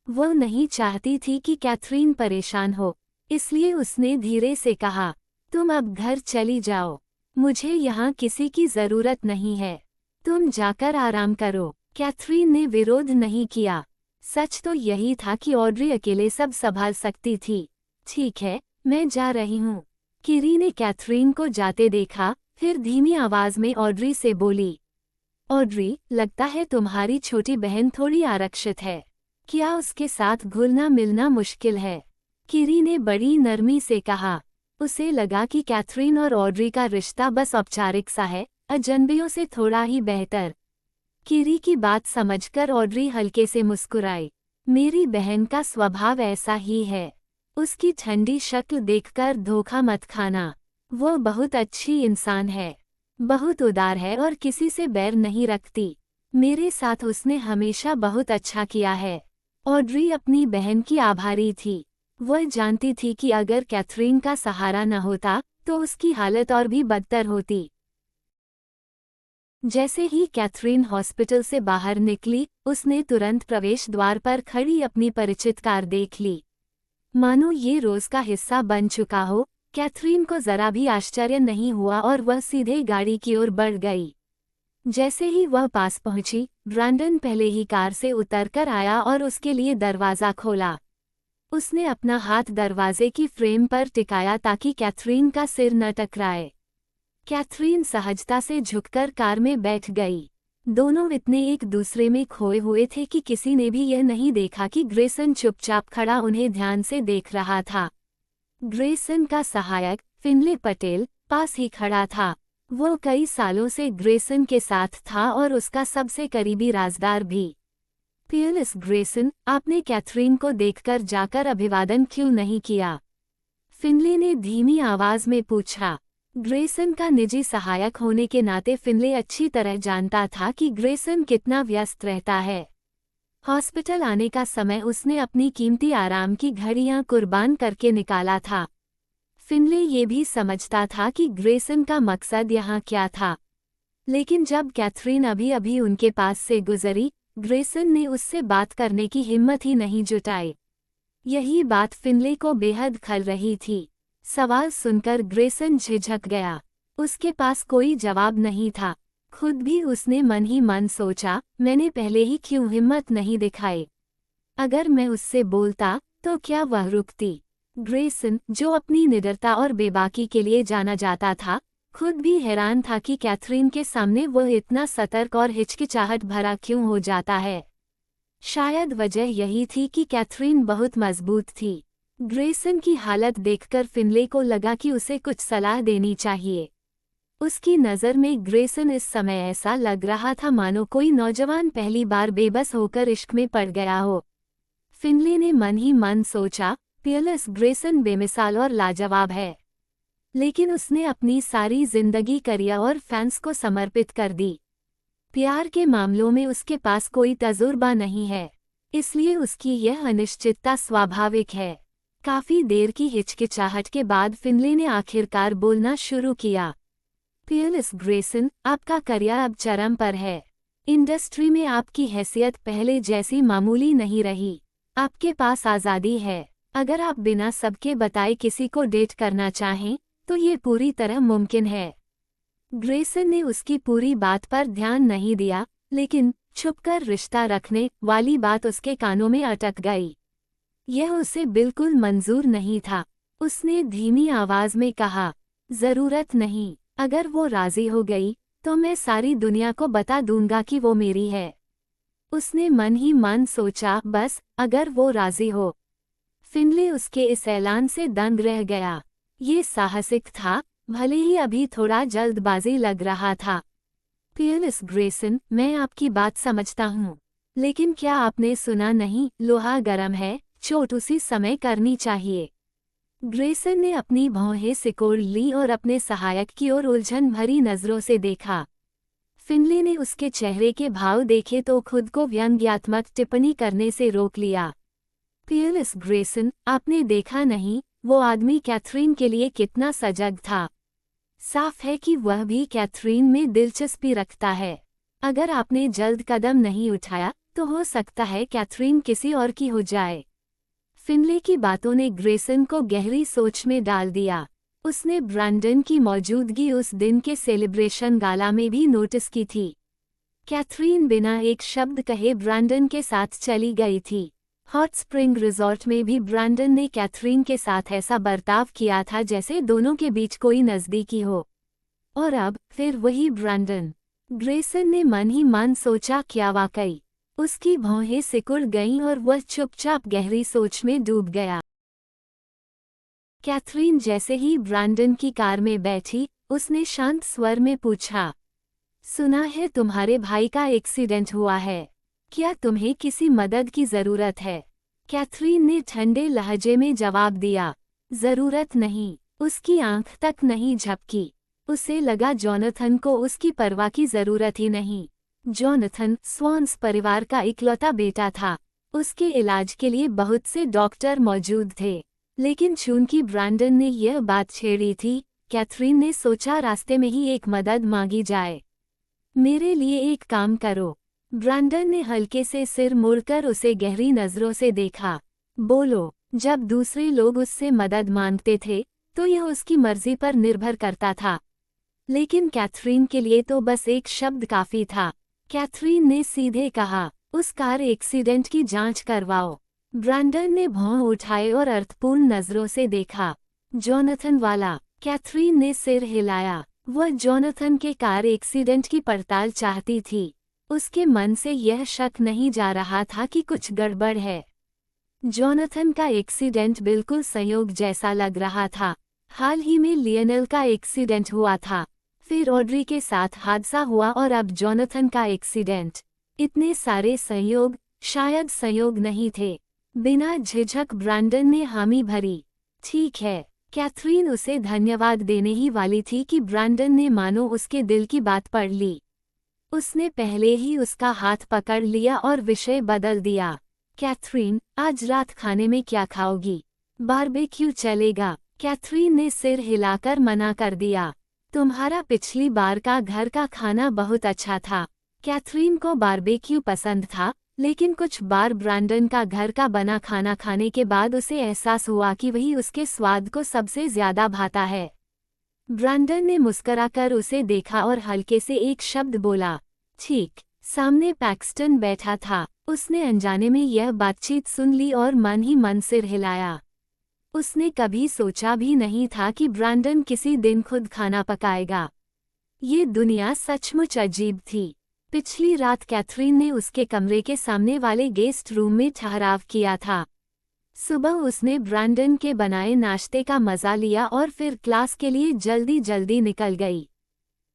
वह नहीं चाहती थी कि कैथरीन परेशान हो, इसलिए उसने धीरे से कहा, तुम अब घर चली जाओ, मुझे यहाँ किसी की जरूरत नहीं है, तुम जाकर आराम करो। कैथरीन ने विरोध नहीं किया। सच तो यही था कि ऑड्री अकेले सब संभाल सकती थी। ठीक है, मैं जा रही हूँ। किरी ने कैथरीन को जाते देखा, फिर धीमी आवाज में ऑड्री से बोली, ऑड्री, लगता है तुम्हारी छोटी बहन थोड़ी आरक्षित है। क्या उसके साथ घुलना मिलना मुश्किल है? किरी ने बड़ी नरमी से कहा। उसे लगा कि कैथरीन और ऑड्री का रिश्ता बस औपचारिक सा है, अजनबियों से थोड़ा ही बेहतर। किरी की बात समझकर ऑड्री हल्के से मुस्कुराई। मेरी बहन का स्वभाव ऐसा ही है। उसकी ठंडी शक्ल देखकर धोखा मत खाना। वो बहुत अच्छी इंसान है, बहुत उदार है और किसी से बैर नहीं रखती। मेरे साथ उसने हमेशा बहुत अच्छा किया है। ऑड्री अपनी बहन की आभारी थी। वह जानती थी कि अगर कैथरीन का सहारा न होता तो उसकी हालत और भी बदतर होती। जैसे ही कैथरीन हॉस्पिटल से बाहर निकली, उसने तुरंत प्रवेश द्वार पर खड़ी अपनी परिचित कार देख ली। मानो ये रोज का हिस्सा बन चुका हो। कैथरीन को जरा भी आश्चर्य नहीं हुआ और वह सीधे गाड़ी की ओर बढ़ गई। जैसे ही वह पास पहुंची, ब्रैंडन पहले ही कार से उतरकर आया और उसके लिए दरवाज़ा खोला। उसने अपना हाथ दरवाजे की फ्रेम पर टिकाया ताकि कैथरीन का सिर न टकराए। कैथरीन सहजता से झुककर कार में बैठ गई। दोनों इतने एक दूसरे में खोए हुए थे कि किसी ने भी यह नहीं देखा कि ग्रेसन चुपचाप खड़ा उन्हें ध्यान से देख रहा था। ग्रेसन का सहायक फिनले पटेल पास ही खड़ा था। वो कई सालों से ग्रेसन के साथ था और उसका सबसे करीबी राजदार भी। पियर्स ग्रेसन, आपने कैथरीन को देखकर जाकर अभिवादन क्यों नहीं किया? फिनले ने धीमी आवाज में पूछा। ग्रेसन का निजी सहायक होने के नाते फिनले अच्छी तरह जानता था कि ग्रेसन कितना व्यस्त रहता है। हॉस्पिटल आने का समय उसने अपनी कीमती आराम की घड़ियां कुर्बान करके निकाला था। फिनले ये भी समझता था कि ग्रेसन का मकसद यहाँ क्या था। लेकिन जब कैथरीन अभी अभी उनके पास से गुजरी, ग्रेसन ने उससे बात करने की हिम्मत ही नहीं जुटाई। यही बात फिनले को बेहद खल रही थी। सवाल सुनकर ग्रेसन झिझक गया। उसके पास कोई जवाब नहीं था। खुद भी उसने मन ही मन सोचा, मैंने पहले ही क्यों हिम्मत नहीं दिखाई? अगर मैं उससे बोलता तो क्या वह रुकती? ग्रेसन, जो अपनी निडरता और बेबाकी के लिए जाना जाता था, खुद भी हैरान था कि कैथरीन के सामने वह इतना सतर्क और हिचकिचाहट भरा क्यों हो जाता है। शायद वजह यही थी कि कैथरीन बहुत मजबूत थी। ग्रेसन की हालत देखकर फिनले को लगा कि उसे कुछ सलाह देनी चाहिए। उसकी नज़र में ग्रेसन इस समय ऐसा लग रहा था मानो कोई नौजवान पहली बार बेबस होकर इश्क में पड़ गया हो। फिनले ने मन ही मन सोचा, पियर्स ग्रेसन बेमिसाल और लाजवाब है, लेकिन उसने अपनी सारी जिंदगी करियर और फैंस को समर्पित कर दी। प्यार के मामलों में उसके पास कोई तजुर्बा नहीं है, इसलिए उसकी यह अनिश्चितता स्वाभाविक है। काफी देर की हिचकिचाहट के बाद फिनले ने आखिरकार बोलना शुरू किया। पियर्स ग्रेसन, आपका करियर अब चरम पर है। इंडस्ट्री में आपकी हैसियत पहले जैसी मामूली नहीं रही। आपके पास आज़ादी है। अगर आप बिना सबके बताए किसी को डेट करना चाहें, तो ये पूरी तरह मुमकिन है। ग्रेसन ने उसकी पूरी बात पर ध्यान नहीं दिया, लेकिन छुपकर रिश्ता रखने वाली बात उसके कानों में अटक गई। यह उसे बिल्कुल मंजूर नहीं था। उसने धीमी आवाज में कहा, जरूरत नहीं। अगर वो राजी हो गई, तो मैं सारी दुनिया को बता दूंगा कि वो मेरी है। उसने मन ही मन सोचा, बस अगर वो राजी हो। फिनले उसके इस ऐलान से दंग रह गया। ये साहसिक था, भले ही अभी थोड़ा जल्दबाजी लग रहा था। पियर्स ग्रेसन, मैं आपकी बात समझता हूँ, लेकिन क्या आपने सुना नहीं, लोहा गर्म है, चोट उसी समय करनी चाहिए। ग्रेसन ने अपनी भौहें सिकोड़ ली और अपने सहायक की ओर उलझन भरी नजरों से देखा। फिनले ने उसके चेहरे के भाव देखे तो खुद को व्यंग्यात्मक टिप्पणी करने से रोक लिया। पियर्स ग्रेसन, आपने देखा नहीं, वो आदमी कैथरीन के लिए कितना सजग था। साफ है कि वह भी कैथरीन में दिलचस्पी रखता है। अगर आपने जल्द कदम नहीं उठाया, तो हो सकता है कैथरीन किसी और की हो जाए। फिनले की बातों ने ग्रेसन को गहरी सोच में डाल दिया। उसने ब्रैंडन की मौजूदगी उस दिन के सेलिब्रेशन गाला में भी नोटिस की थी। कैथरीन बिना एक शब्द कहे ब्रैंडन के साथ चली गई थी। हॉट स्प्रिंग रिजॉर्ट में भी ब्रैंडन ने कैथरीन के साथ ऐसा बर्ताव किया था जैसे दोनों के बीच कोई नज़दीकी हो। और अब फिर वही ब्रैंडन। ग्रेसन ने मन ही मन सोचा, क्या वाकई। उसकी भौहें सिकुड़ गईं और वह चुपचाप गहरी सोच में डूब गया। कैथरीन जैसे ही ब्रैंडन की कार में बैठी, उसने शांत स्वर में पूछा, सुना है तुम्हारे भाई का एक्सीडेंट हुआ है। क्या तुम्हें किसी मदद की जरूरत है? कैथरीन ने ठंडे लहजे में जवाब दिया, जरूरत नहीं। उसकी आंख तक नहीं झपकी। उसे लगा जोनाथन को उसकी परवाह की जरूरत ही नहीं। जोनाथन स्वान्स परिवार का इकलौता बेटा था। उसके इलाज के लिए बहुत से डॉक्टर मौजूद थे, लेकिन चूंकि ब्रैंडन ने यह बात छेड़ी थी, कैथरीन ने सोचा रास्ते में ही एक मदद मांगी जाए। मेरे लिए एक काम करो। ब्रैंडन ने हल्के से सिर मुड़कर उसे गहरी नजरों से देखा। बोलो। जब दूसरे लोग उससे मदद मांगते थे, तो यह उसकी मर्जी पर निर्भर करता था, लेकिन कैथरीन के लिए तो बस एक शब्द काफी था। कैथरीन ने सीधे कहा, उस कार एक्सीडेंट की जांच करवाओ। ब्रैंडन ने भौं उठाए और अर्थपूर्ण नजरों से देखा। जोनाथन वाला? कैथरीन ने सिर हिलाया। वह जोनाथन के कार एक्सीडेंट की पड़ताल चाहती थी। उसके मन से यह शक नहीं जा रहा था कि कुछ गड़बड़ है। जोनाथन का एक्सीडेंट बिल्कुल संयोग जैसा लग रहा था। हाल ही में लियोनेल का एक्सीडेंट हुआ था, फिर ऑड्री के साथ हादसा हुआ और अब जोनाथन का एक्सीडेंट। इतने सारे संयोग शायद संयोग नहीं थे। बिना झिझक ब्रैंडन ने हामी भरी। ठीक है। कैथरीन उसे धन्यवाद देने ही वाली थी कि ब्रैंडन ने मानो उसके दिल की बात पढ़ ली। उसने पहले ही उसका हाथ पकड़ लिया और विषय बदल दिया। कैथरीन, आज रात खाने में क्या खाओगी? बारबेक्यू चलेगा। कैथरीन ने सिर हिलाकर मना कर दिया। तुम्हारा पिछली बार का घर का खाना बहुत अच्छा था। कैथरीन को बारबेक्यू पसंद था, लेकिन कुछ बार ब्रैंडन का घर का बना खाना खाने के बाद उसे एहसास हुआ कि वही उसके स्वाद को सबसे ज्यादा भाता है। ब्रैंडन ने मुस्कुराकर उसे देखा और हल्के से एक शब्द बोला, ठीक। सामने पैक्सटन बैठा था। उसने अनजाने में यह बातचीत सुन ली और मन ही मन सिर हिलाया। उसने कभी सोचा भी नहीं था कि ब्रैंडन किसी दिन खुद खाना पकाएगा। ये दुनिया सचमुच अजीब थी। पिछली रात कैथरीन ने उसके कमरे के सामने वाले गेस्ट रूम में ठहराव किया था। सुबह उसने ब्रैंडन के बनाए नाश्ते का मजा लिया और फिर क्लास के लिए जल्दी जल्दी निकल गई।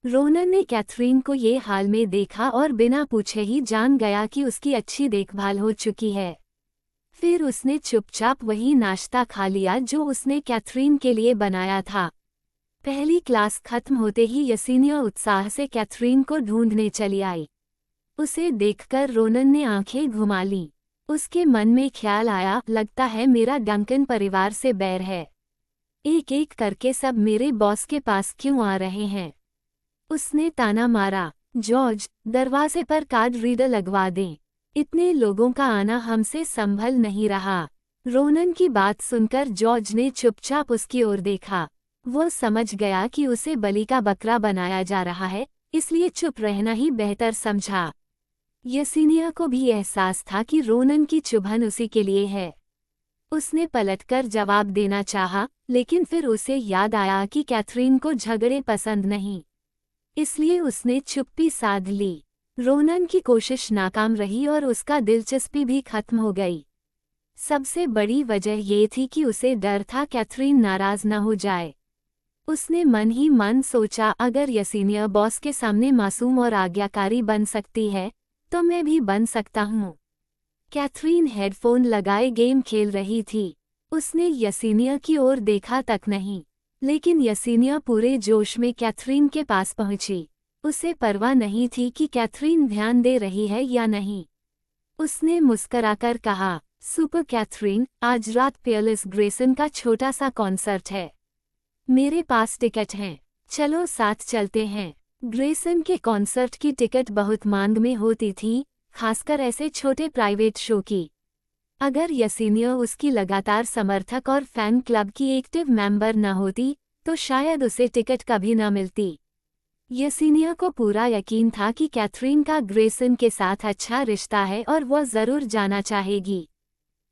रोनन ने कैथरीन को ये हाल में देखा और बिना पूछे ही जान गया कि उसकी अच्छी देखभाल हो चुकी है। फिर उसने चुपचाप वही नाश्ता खा लिया जो उसने कैथरीन के लिए बनाया था। पहली क्लास खत्म होते ही यसीनिया उत्साह से कैथरीन को ढूंढने चली आई। उसे देखकर रोनन ने आंखें घुमा लीं। उसके मन में ख्याल आया, लगता है मेरा डंकन परिवार से बैर है। एक एक करके सब मेरे बॉस के पास क्यों आ रहे हैं। उसने ताना मारा, जॉर्ज, दरवाजे पर कार्ड रीडर लगवा दें। इतने लोगों का आना हमसे संभल नहीं रहा। रोनन की बात सुनकर जॉर्ज ने चुपचाप उसकी ओर देखा। वो समझ गया कि उसे बलि का बकरा बनाया जा रहा है, इसलिए चुप रहना ही बेहतर समझा। यसीनिया को भी एहसास था कि रोनन की चुभन उसी के लिए है। उसने पलटकर जवाब देना चाहा, लेकिन फिर उसे याद आया कि कैथरीन को झगड़े पसंद नहीं, इसलिए उसने चुप्पी साध ली। रोनन की कोशिश नाकाम रही और उसका दिलचस्पी भी खत्म हो गई। सबसे बड़ी वजह ये थी कि उसे डर था कैथरीन नाराज न हो जाए। उसने मन ही मन सोचा, अगर यसीनिया बॉस के सामने मासूम और आज्ञाकारी बन सकती है तो मैं भी बन सकता हूँ। कैथरीन हेडफोन लगाए गेम खेल रही थी। उसने यसीनिया की ओर देखा तक नहीं, लेकिन यसीनिया पूरे जोश में कैथरीन के पास पहुंची। उसे परवाह नहीं थी कि कैथरीन ध्यान दे रही है या नहीं। उसने मुस्कराकर कहा, सुपर कैथरीन, आज रात पियरलेस ग्रेसन का छोटा सा कॉन्सर्ट है। मेरे पास टिकट हैं, चलो साथ चलते हैं। ग्रेसन के कॉन्सर्ट की टिकट बहुत मांग में होती थी, खासकर ऐसे छोटे प्राइवेट शो की। अगर यसीनिया उसकी लगातार समर्थक और फैन क्लब की एक्टिव मेंबर न होती तो शायद उसे टिकट कभी न मिलती। यसीनिया को पूरा यकीन था कि कैथरीन का ग्रेसन के साथ अच्छा रिश्ता है और वह जरूर जाना चाहेगी।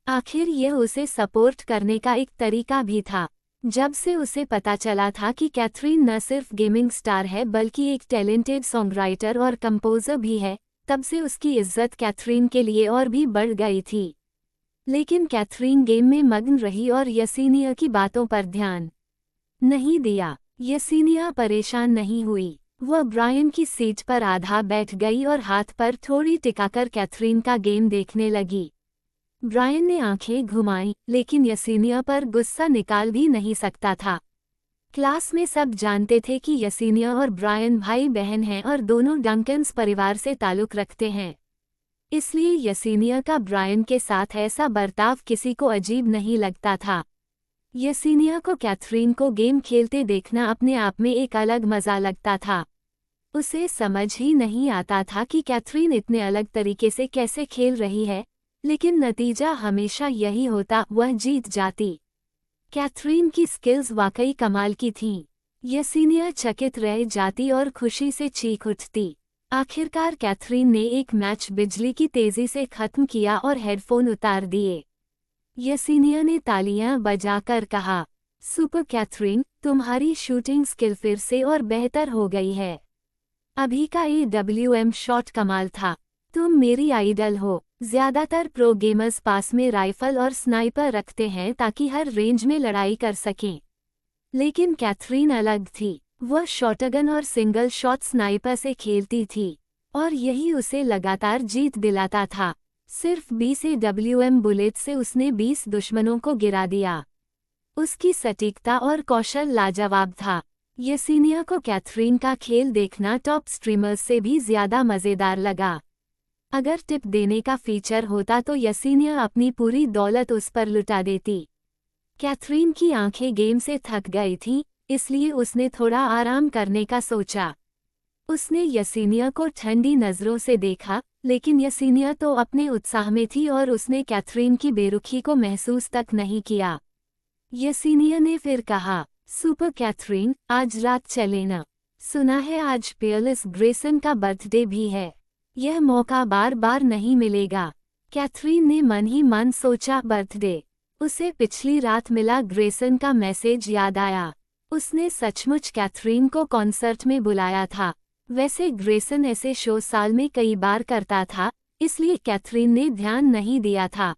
आखिर यह उसे सपोर्ट करने का एक तरीका भी था। जब से उसे पता चला था कि कैथरीन न सिर्फ गेमिंग स्टार है बल्कि एक टैलेंटेड सॉन्गराइटर और कंपोजर भी है, तब से उसकी इज्जत कैथरीन के लिए और भी बढ़ गई थी। लेकिन कैथरीन गेम में मग्न रही और यसीनिया की बातों पर ध्यान नहीं दिया। यसीनिया परेशान नहीं हुई। वह ब्रायन की सीट पर आधा बैठ गई और हाथ पर थोड़ी टिकाकर कैथरीन का गेम देखने लगी। ब्रायन ने आंखें घुमाईं, लेकिन यसीनिया पर गुस्सा निकाल भी नहीं सकता था। क्लास में सब जानते थे कि यसीनिया और ब्रायन भाई बहन हैं और दोनों डंकन्स परिवार से ताल्लुक रखते हैं। इसलिए यसीनिया का ब्रायन के साथ ऐसा बर्ताव किसी को अजीब नहीं लगता था। यसीनिया को कैथरीन को गेम खेलते देखना अपने आप में एक अलग मजा लगता था। उसे समझ ही नहीं आता था कि कैथरीन इतने अलग तरीके से कैसे खेल रही है, लेकिन नतीजा हमेशा यही होता, वह जीत जाती। कैथरीन की स्किल्स वाकई कमाल की थीं। यसीनिया चकित रह जाती और खुशी से चीख उठती। आखिरकार कैथरीन ने एक मैच बिजली की तेजी से खत्म किया और हेडफोन उतार दिए। यसीनिया ने तालियां बजाकर कहा, सुपर कैथरीन, तुम्हारी शूटिंग स्किल फिर से और बेहतर हो गई है। अभी का AWM शॉट कमाल था। तुम मेरी आइडल हो। ज्यादातर प्रो गेमर्स पास में राइफल और स्नाइपर रखते हैं ताकि हर रेंज में लड़ाई कर सकें, लेकिन कैथरीन अलग थी। वह शॉटगन और सिंगल शॉट स्नाइपर से खेलती थी और यही उसे लगातार जीत दिलाता था। सिर्फ 20 AWM बुलेट से उसने 20 दुश्मनों को गिरा दिया। उसकी सटीकता और कौशल लाजवाब था। यसीनिया को कैथरीन का खेल देखना टॉप स्ट्रीमर्स से भी ज्यादा मजेदार लगा। अगर टिप देने का फीचर होता तो यसीनिया अपनी पूरी दौलत उस पर लुटा देती। कैथरीन की आंखें गेम से थक गई थीं, इसलिए उसने थोड़ा आराम करने का सोचा। उसने यसीनिया को ठंडी नज़रों से देखा, लेकिन यसीनिया तो अपने उत्साह में थी और उसने कैथरीन की बेरुखी को महसूस तक नहीं किया। यसीनिया ने फिर कहा, सुपर कैथरीन, आज रात चले ना? सुना है आज पियरलेस ग्रेसन का बर्थडे भी है। यह मौका बार बार नहीं मिलेगा। कैथरीन ने मन ही मन सोचा, बर्थडे? उसे पिछली रात मिला ग्रेसन का मैसेज याद आया। उसने सचमुच कैथरीन को कॉन्सर्ट में बुलाया था। वैसे ग्रेसन ऐसे शो साल में कई बार करता था, इसलिए कैथरीन ने ध्यान नहीं दिया था।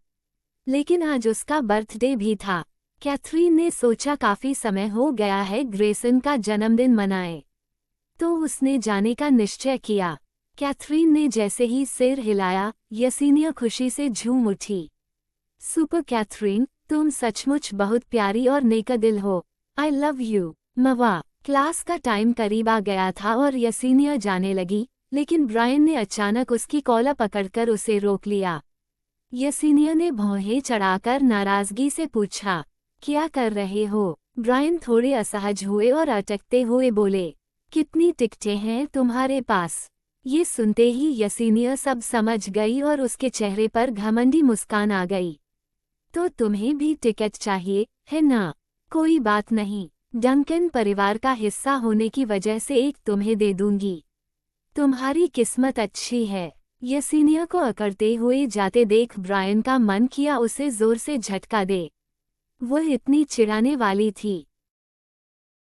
लेकिन आज उसका बर्थडे भी था। कैथरीन ने सोचा, काफी समय हो गया है ग्रेसन का जन्मदिन मनाए, तो उसने जाने का निश्चय किया। कैथरीन ने जैसे ही सिर हिलाया, यसीनिया खुशी से झूम उठी। सुपर कैथरीन, तुम सचमुच बहुत प्यारी और नेकदिल हो। I love you. मवा। क्लास का टाइम करीब आ गया था और यसीनिया जाने लगी, लेकिन ब्रायन ने अचानक उसकी कॉलर पकड़कर उसे रोक लिया। यसीनिया ने भौहें चढ़ाकर नाराजगी से पूछा, क्या कर रहे हो? ब्रायन थोड़े असहज हुए और अटकते हुए बोले, कितनी टिकटें हैं तुम्हारे पास? ये सुनते ही यसीनिया सब समझ गई और उसके चेहरे पर घमंडी मुस्कान आ गई। तो तुम्हें भी टिकट चाहिए, है ना? कोई बात नहीं, डंकन परिवार का हिस्सा होने की वजह से एक तुम्हें दे दूंगी। तुम्हारी किस्मत अच्छी है। यसीनिया को अकड़ते हुए जाते देख ब्रायन का मन किया उसे जोर से झटका दे। वह इतनी चिढ़ाने वाली थी,